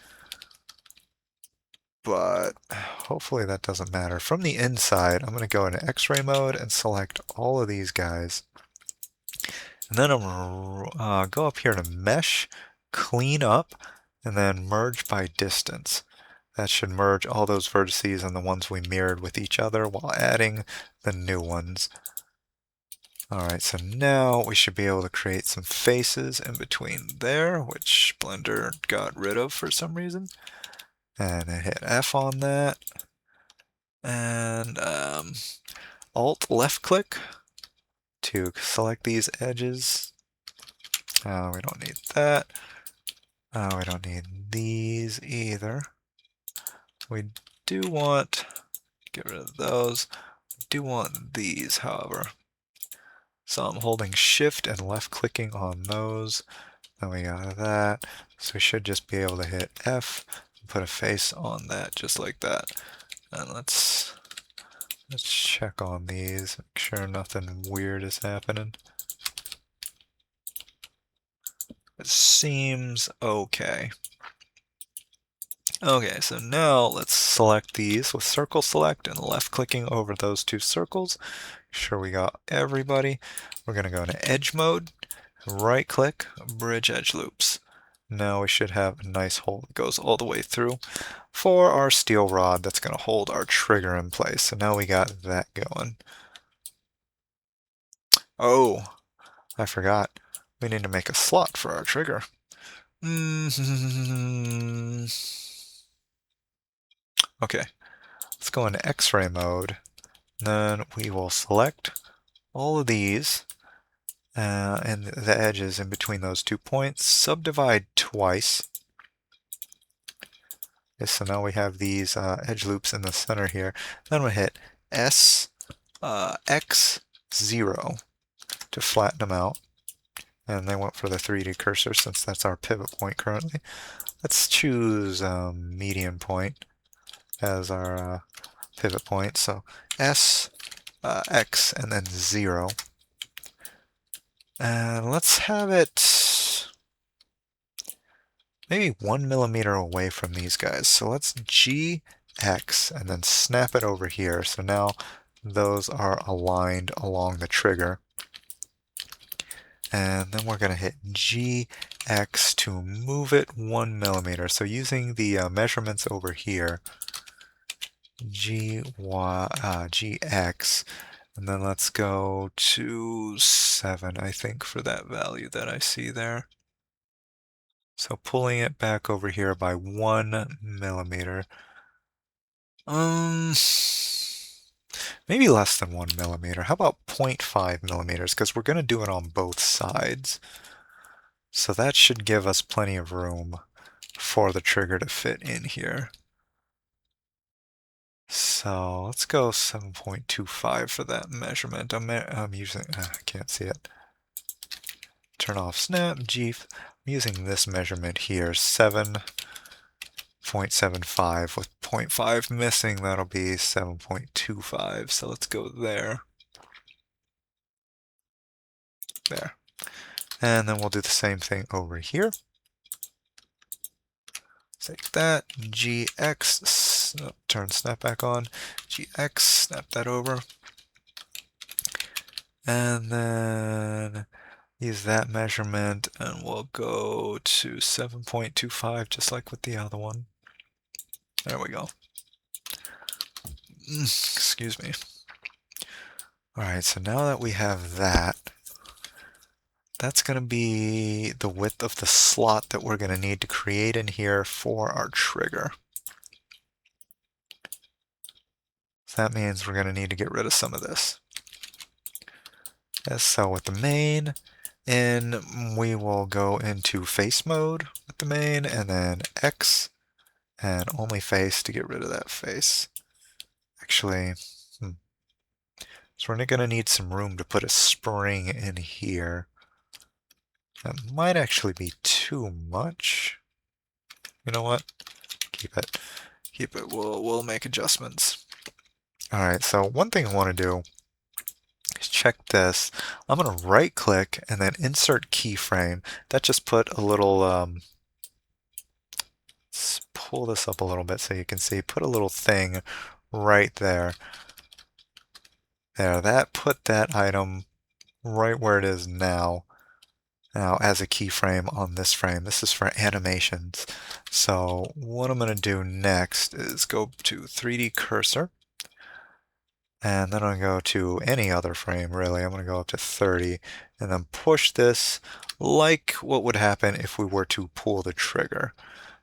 But hopefully that doesn't matter. From the inside, I'm going to go into X-ray mode and select all of these guys. And then I'm going to go up here to Mesh, Clean Up, and then Merge by Distance. That should merge all those vertices and the ones we mirrored with each other while adding the new ones. Alright, so now we should be able to create some faces in between there, which Blender got rid of for some reason. And I hit F on that. And Alt left click to select these edges. We don't need that. We don't need these either. We do want, get rid of those. We do want these, however. So I'm holding shift and left clicking on those. Then we got that. So we should just be able to hit F and put a face on that just like that. And let's check on these, make sure nothing weird is happening. It seems okay. Okay, so now let's select these with circle select and left clicking over those two circles. Make sure we got everybody. We're going to go into edge mode, right click, bridge edge loops. Now we should have a nice hole that goes all the way through for our steel rod that's going to hold our trigger in place. So now we got that going. Oh, I forgot. We need to make a slot for our trigger. Okay, let's go into X-ray mode. Then we will select all of these and the edges in between those 2 points, subdivide twice. Okay, so now we have these edge loops in the center here. Then we hit S, X, 0 to flatten them out. And they went for the 3D cursor since that's our pivot point currently. Let's choose median point as our pivot point. So S, X, and then 0. And let's have it maybe 1 millimeter away from these guys. So let's GX and then snap it over here. So now those are aligned along the trigger. And then we're going to hit GX to move it 1 millimeter. So using the measurements over here, GX, and then let's go to 7, I think, for that value that I see there. So pulling it back over here by 1 millimeter. Maybe less than 1 millimeter. How about 0.5 millimeters? Because we're going to do it on both sides. So that should give us plenty of room for the trigger to fit in here. So let's go 7.25 for that measurement. I'm using, I can't see it. Turn off snap, GIF. I'm using this measurement here, 7.75 with 0.5 missing. That'll be 7.25. So let's go there. There. And then we'll do the same thing over here. Take that, GX, turn snap back on, GX, snap that over. And then use that measurement and we'll go to 7.25 just like with the other one. There we go. Excuse me. Alright, so now that we have that, that's going to be the width of the slot that we're going to need to create in here for our trigger. So that means we're going to need to get rid of some of this. Yes, so with the main, we will go into face mode with the main, and then X, and only face to get rid of that face. Actually, so we're going to need some room to put a spring in here. That might actually be too much. You know what? Keep it. Keep it. We'll make adjustments. All right, so one thing I want to do is check this. I'm going to right click and then insert keyframe. That just put a little, let's pull this up a little bit so you can see, put a little thing right there. There, that put that item right where it is now. Now as a keyframe on this frame. This is for animations. So what I'm going to do next is go to 3D cursor. And then I'm going to go to any other frame, really. I'm going to go up to 30 and then push this like what would happen if we were to pull the trigger.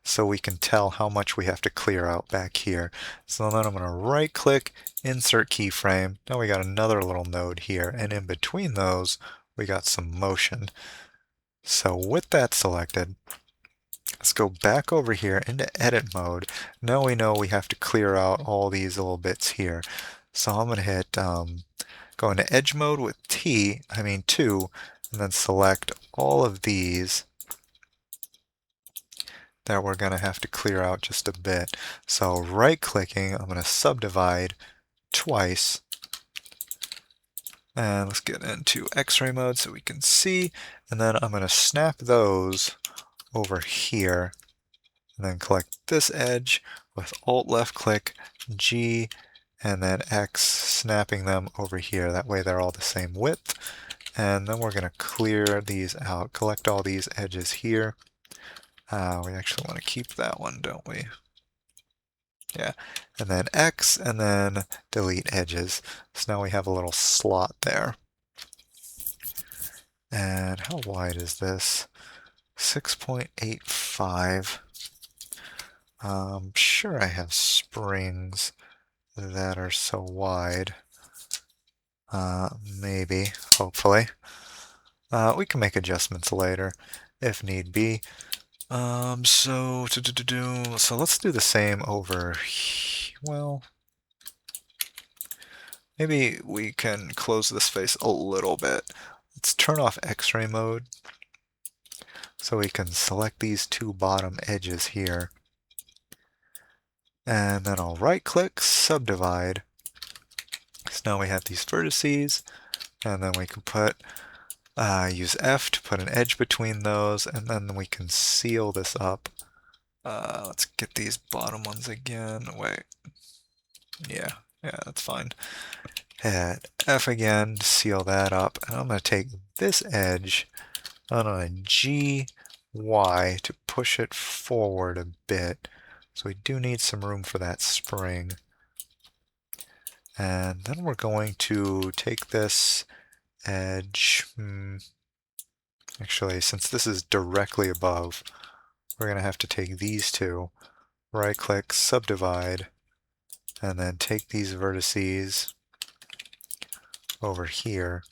So we can tell how much we have to clear out back here. So then I'm going to right click, insert keyframe. Now we got another little node here, and in between those we got some motion. So with that selected, let's go back over here into edit mode. Now we know we have to clear out all these little bits here. So I'm going to hit go into edge mode with 2, and then select all of these that we're going to have to clear out just a bit. So right clicking, I'm going to subdivide twice. And let's get into X-ray mode so we can see. And then I'm going to snap those over here. And then collect this edge with Alt left click, G, and then X, snapping them over here. That way they're all the same width. And then we're going to clear these out. Collect all these edges here. We actually want to keep that one, don't we? Yeah. And then X, and then delete edges. So now we have a little slot there. And how wide is this? 6.85. I'm sure I have springs that are so wide. Maybe, hopefully. We can make adjustments later if need be. So let's do the same over. Well, maybe we can close this face a little bit. Let's turn off X-ray mode so we can select these 2 bottom edges here. And then I'll right click, subdivide. So now we have these vertices, and then we can put use F to put an edge between those, and then we can seal this up. Let's get these bottom ones again. Wait. Yeah, that's fine. Hit F again to seal that up, and I'm going to take this edge on a G, Y to push it forward a bit. So we do need some room for that spring. And then we're going to take this edge, actually, since this is directly above, we're going to have to take these 2, right click, subdivide, and then take these vertices over here.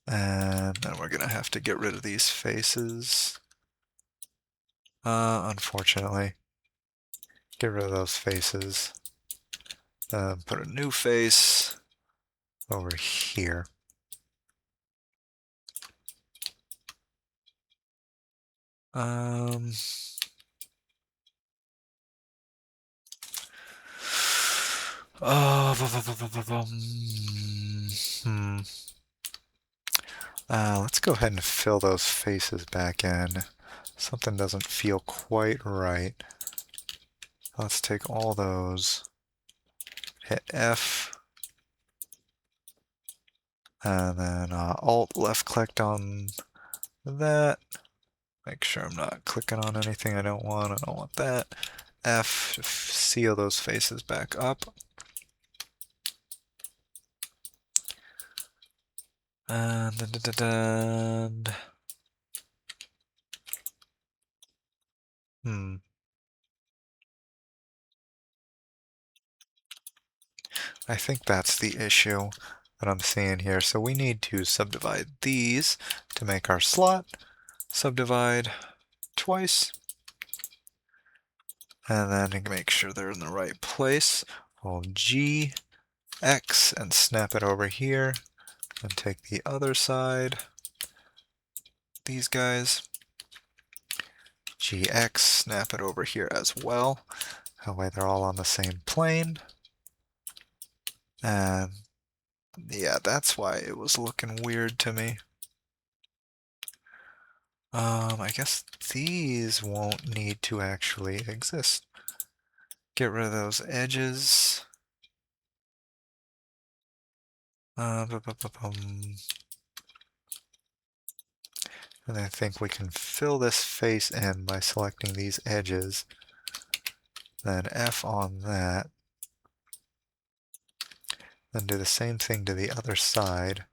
And then we're going to have to get rid of these faces. Unfortunately. Get rid of those faces. Put a new face over here. Let's go ahead and fill those faces back in. Something doesn't feel quite right. Let's take all those, hit F, and then Alt left clicked on that. Make sure I'm not clicking on anything I don't want. I don't want that. F to seal those faces back up. And I think that's the issue that I'm seeing here. So we need to subdivide these to make our slot. Subdivide twice. And then make sure they're in the right place. Hold G, X, and snap it over here. And take the other side. These guys. GX, snap it over here as well. That way they're all on the same plane. And yeah, that's why it was looking weird to me. I guess these won't need to actually exist. Get rid of those edges. And I think we can fill this face in by selecting these edges. Then F on that. Then do the same thing to the other side.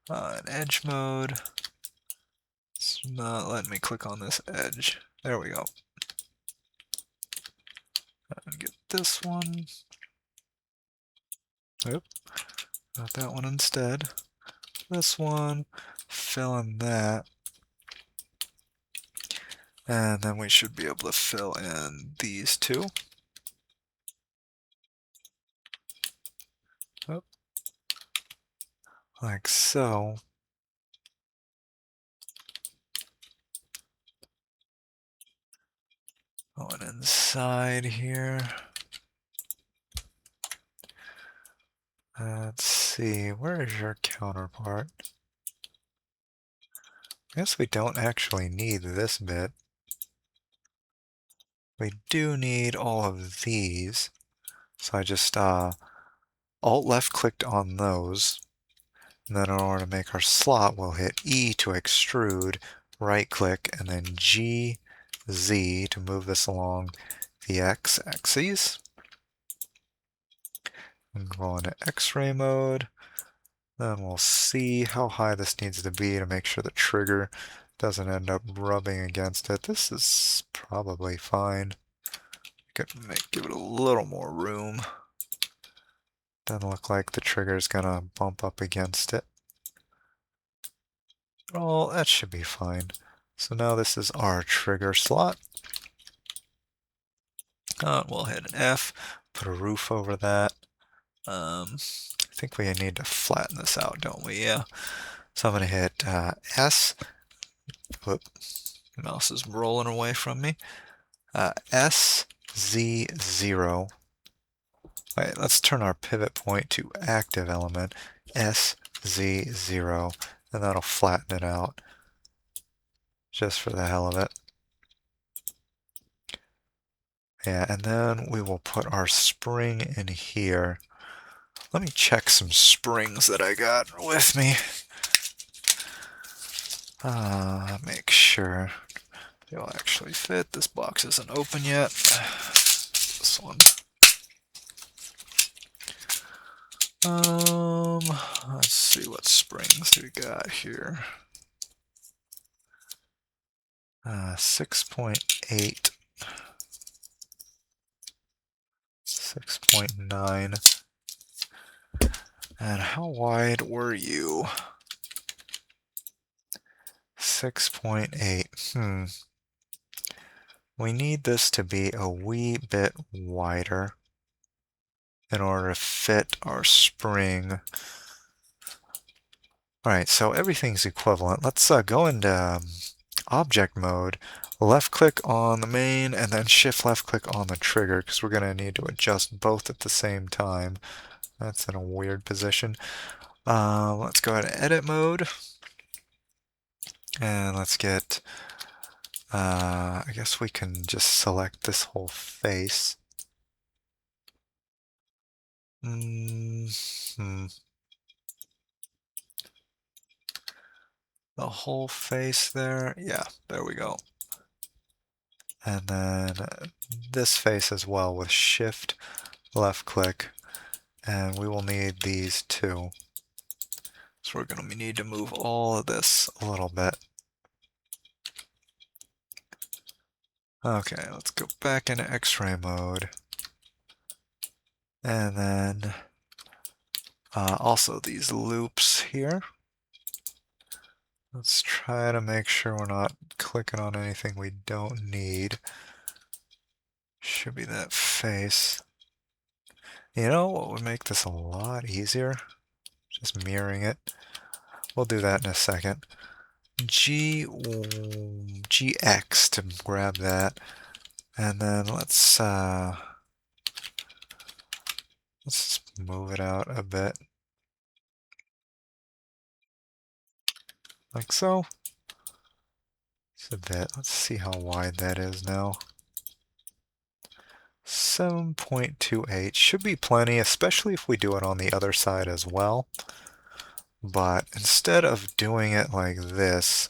In edge mode. It's not letting me click on this edge. There we go. And get this one. Oop, got that one instead. This one, fill in that. And then we should be able to fill in these two. Oop, like so. Going inside here. Let's see, where is your counterpart? I guess we don't actually need this bit. We do need all of these. So I just Alt left clicked on those. And then in order to make our slot, we'll hit E to extrude, right click, and then G, Z to move this along the X axis. And go into X-ray mode. Then we'll see how high this needs to be to make sure the trigger doesn't end up rubbing against it. This is probably fine. Give it a little more room. Doesn't look like the trigger is gonna bump up against it. Oh, that should be fine. So now this is our trigger slot. We'll hit an F, put a roof over that. I think we need to flatten this out, don't we? Yeah. So I'm going to hit S. Whoop. Mouse is rolling away from me. SZ0. Right, let's turn our pivot point to active element. SZ0. And that'll flatten it out. Just for the hell of it. Yeah, and then we will put our spring in here. Let me check some springs that I got with me. Make sure they'll actually fit. This box isn't open yet. This one. Let's see what springs do we got here. 6.8. 6.9. And how wide were you? 6.8. We need this to be a wee bit wider in order to fit our spring. Alright, so everything's equivalent. Let's go into object mode, left click on the main, and then shift left click on the trigger, because we're going to need to adjust both at the same time. That's in a weird position. Let's go into edit mode, and let's get, I guess we can just select this whole face. The whole face there. Yeah, there we go. And then this face as well with shift left click. And we will need these two. So we're going to need to move all of this a little bit. Okay, let's go back into X-ray mode. And then also these loops here. Let's try to make sure we're not clicking on anything we don't need. Should be that face. You know what would make this a lot easier? Just mirroring it. We'll do that in a second. GX to grab that. And then let's Let's just move it out a bit. Like so. It's a bit. Let's see how wide that is now. 7.28 should be plenty, especially if we do it on the other side as well. But instead of doing it like this,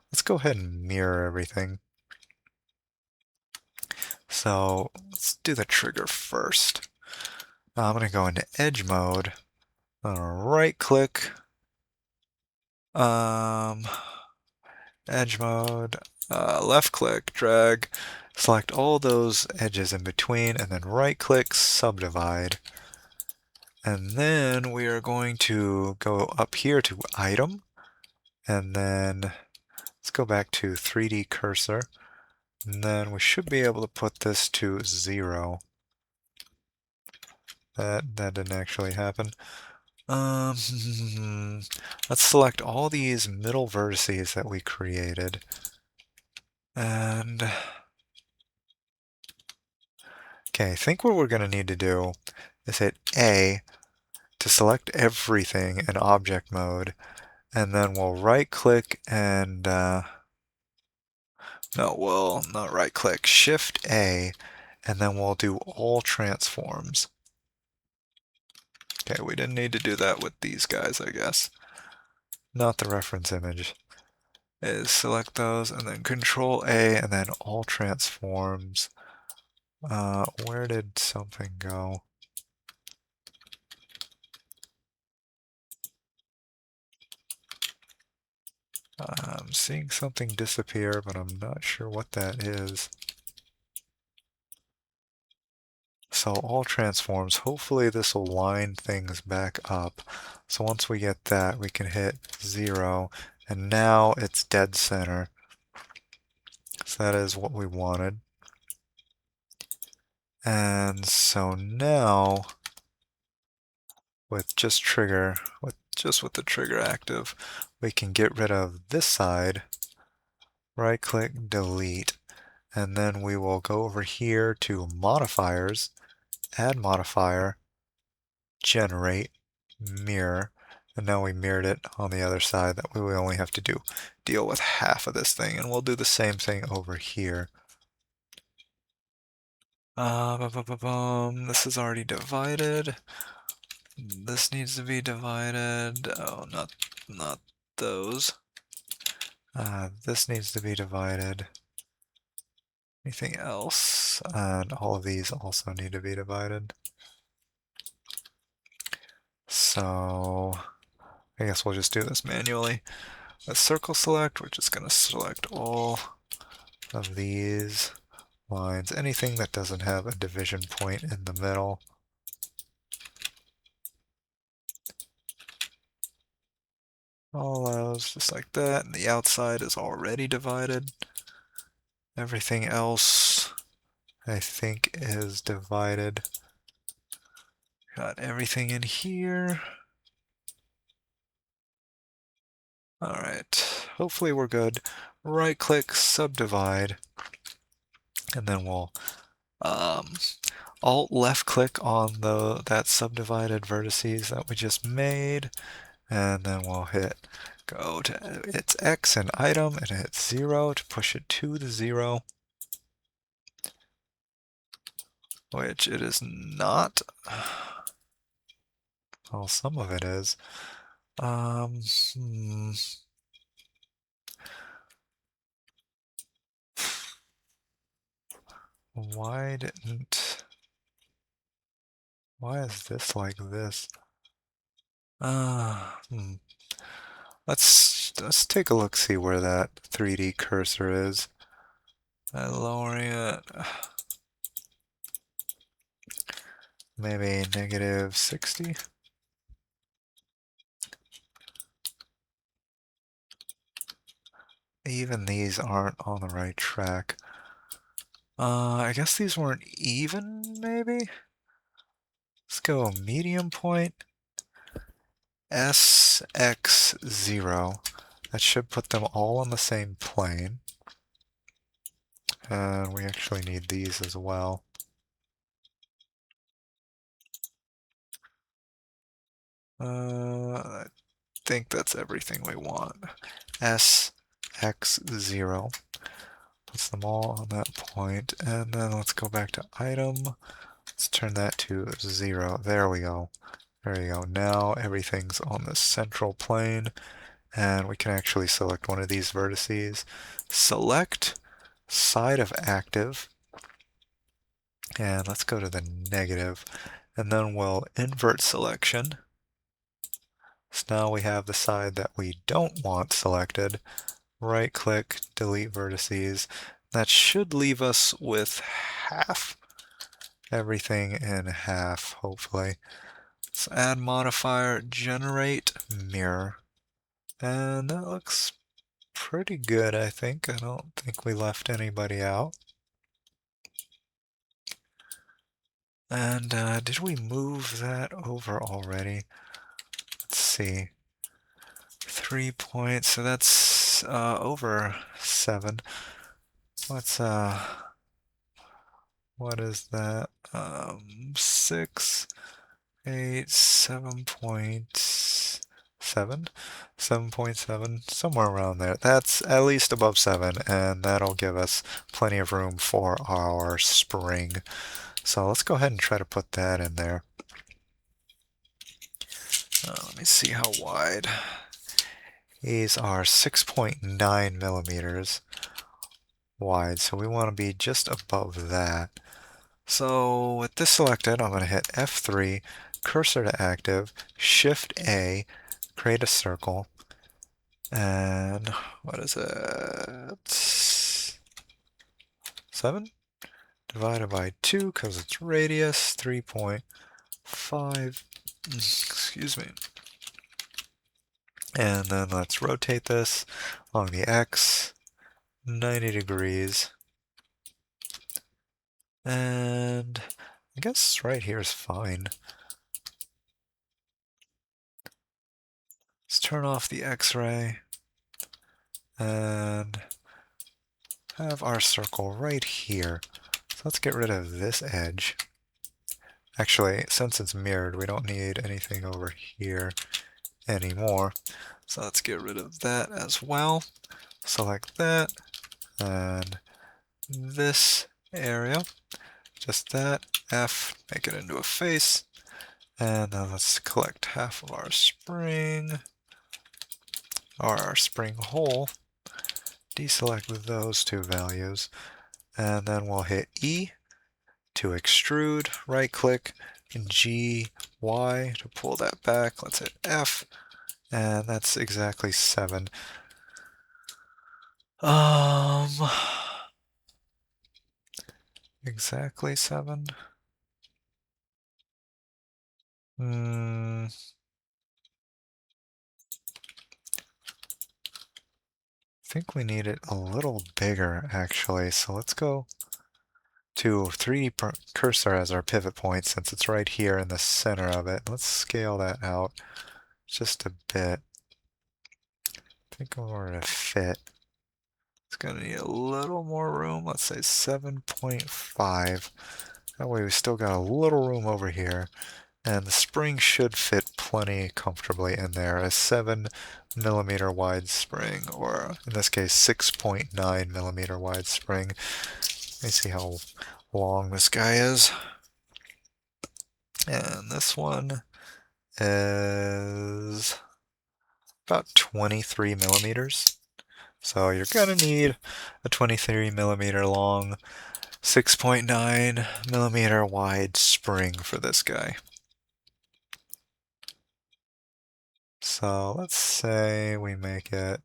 let's go ahead and mirror everything. So let's do the trigger first. I'm going to go into edge mode. I'm going to right click, edge mode, left click, drag, select all those edges in between, and then right click, subdivide. And then we are going to go up here to item, and then let's go back to 3D cursor, and then we should be able to put this to 0. That didn't actually happen. Let's select all these middle vertices that we created. And okay, I think what we're going to need to do is hit A to select everything in object mode, and then we'll right click and no, we'll not right click, Shift A, and then we'll do all transforms. Okay, we didn't need to do that with these guys, I guess. Not the reference image. Is select those and then Control A and then all transforms. Where did something go? I'm seeing something disappear, but I'm not sure what that is. So all transforms, hopefully this will line things back up. So once we get that, we can hit 0, and now it's dead center. So that is what we wanted. And so now, with just with the trigger active, we can get rid of this side, right click, delete, and then we will go over here to modifiers, add modifier, generate, mirror, and now we mirrored it on the other side. That way we only have to deal with half of this thing, and we'll do the same thing over here. This is already divided. This needs to be divided. Oh, not those. This needs to be divided. Anything else? And all of these also need to be divided. So I guess we'll just do this manually. Let's circle select. We're just going to select all of these lines. Anything that doesn't have a division point in the middle. All those just like that. And the outside is already divided. Everything else I think is divided. Got everything in here. Alright, hopefully we're good. Right click, subdivide, and then we'll alt left click on that subdivided vertices that we just made, and then we'll hit go to its X and item and hit 0 to push it to the 0, which it is not. Well, some of it is. Why is this like this? Let's take a look, see where that 3D cursor is. Lowering it. Maybe -60. Even these aren't on the right track. I guess these weren't even, maybe? Let's go medium point, SX0. That should put them all on the same plane. And we actually need these as well. I think that's everything we want. S, X, 0. Puts them all on that point. And then let's go back to item. Let's turn that to 0. There we go. There you go. Now everything's on the central plane. And we can actually select one of these vertices. Select side of active. And let's go to the negative. And then we'll invert selection. So now we have the side that we don't want selected. Right click, delete vertices. That should leave us with half. Everything in half, hopefully. Let's add modifier, generate mirror. And that looks pretty good, I think. I don't think we left anybody out. And did we move that over already? Let's see. 3 points, so that's over 7. What's what is that? 6, 8, 7.7, 7.7, somewhere around there. That's at least above 7, and that'll give us plenty of room for our spring. So let's go ahead and try to put that in there. Let me see how wide. These are 6.9 millimeters wide, so we want to be just above that. So with this selected, I'm going to hit F3, cursor to active, Shift A, create a circle, and what is it? 7 divided by 2 because it's radius, 3.5, excuse me. And then let's rotate this along the X, 90 degrees. And I guess right here is fine. Let's turn off the X-ray and have our circle right here. So let's get rid of this edge. Actually, since it's mirrored, we don't need anything over here anymore. So let's get rid of that as well. Select that and this area, just that, F, make it into a face. And then let's collect half of our spring, or our spring hole. Deselect those two values, and then we'll hit E to extrude, right click, and G, Y to pull that back. Let's hit F, and that's exactly 7. Um, exactly 7. Hmm, I think we need it a little bigger actually, so let's go to 3D cursor as our pivot point since it's right here in the center of it. Let's scale that out just a bit. I think in order to fit, it's going to need a little more room. Let's say 7.5. That way we still got a little room over here. And the spring should fit plenty comfortably in there. A 7 millimeter wide spring, or in this case 6.9 millimeter wide spring. Let me see how long this guy is. And this one is about 23 millimeters. So you're gonna need a 23 millimeter long, 6.9 millimeter wide spring for this guy. So let's say we make it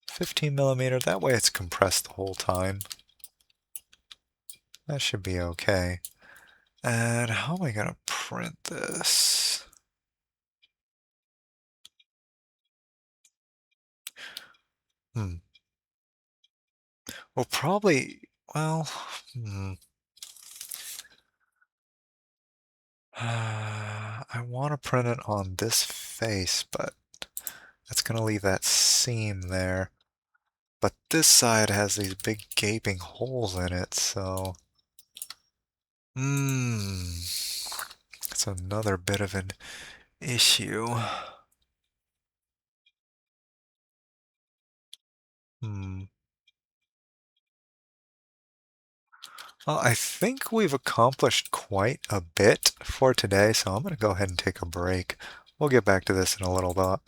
15 millimeter. That way it's compressed the whole time. That should be okay. And how am I gonna print this? Hmm. Well, probably, well, I want to print it on this face, but that's going to leave that seam there. But this side has these big gaping holes in it, so... It's That's another bit of an issue. Hmm. Well, I think we've accomplished quite a bit for today, so I'm going to go ahead and take a break. We'll get back to this in a little bit.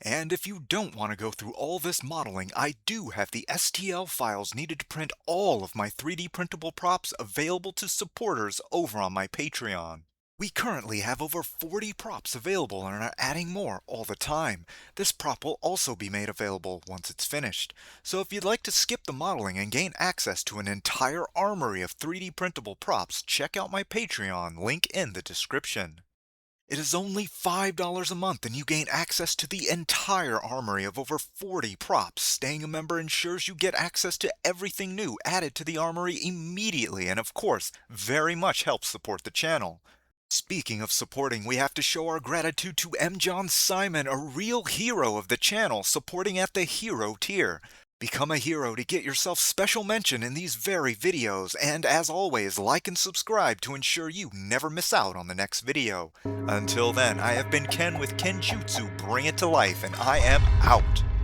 And if you don't want to go through all this modeling, I do have the STL files needed to print all of my 3D printable props available to supporters over on my Patreon. We currently have over 40 props available and are adding more all the time. This prop will also be made available once it's finished. So if you'd like to skip the modeling and gain access to an entire armory of 3D printable props, check out my Patreon, link in the description. It is only $5 a month and you gain access to the entire armory of over 40 props. Staying a member ensures you get access to everything new added to the armory immediately and of course, very much helps support the channel. Speaking of supporting, we have to show our gratitude to M. John Simon, a real hero of the channel, supporting at the hero tier. Become a hero to get yourself special mention in these very videos, and as always, like and subscribe to ensure you never miss out on the next video. Until then, I have been Ken with Kenjutsu Bring It to Life, and I am out.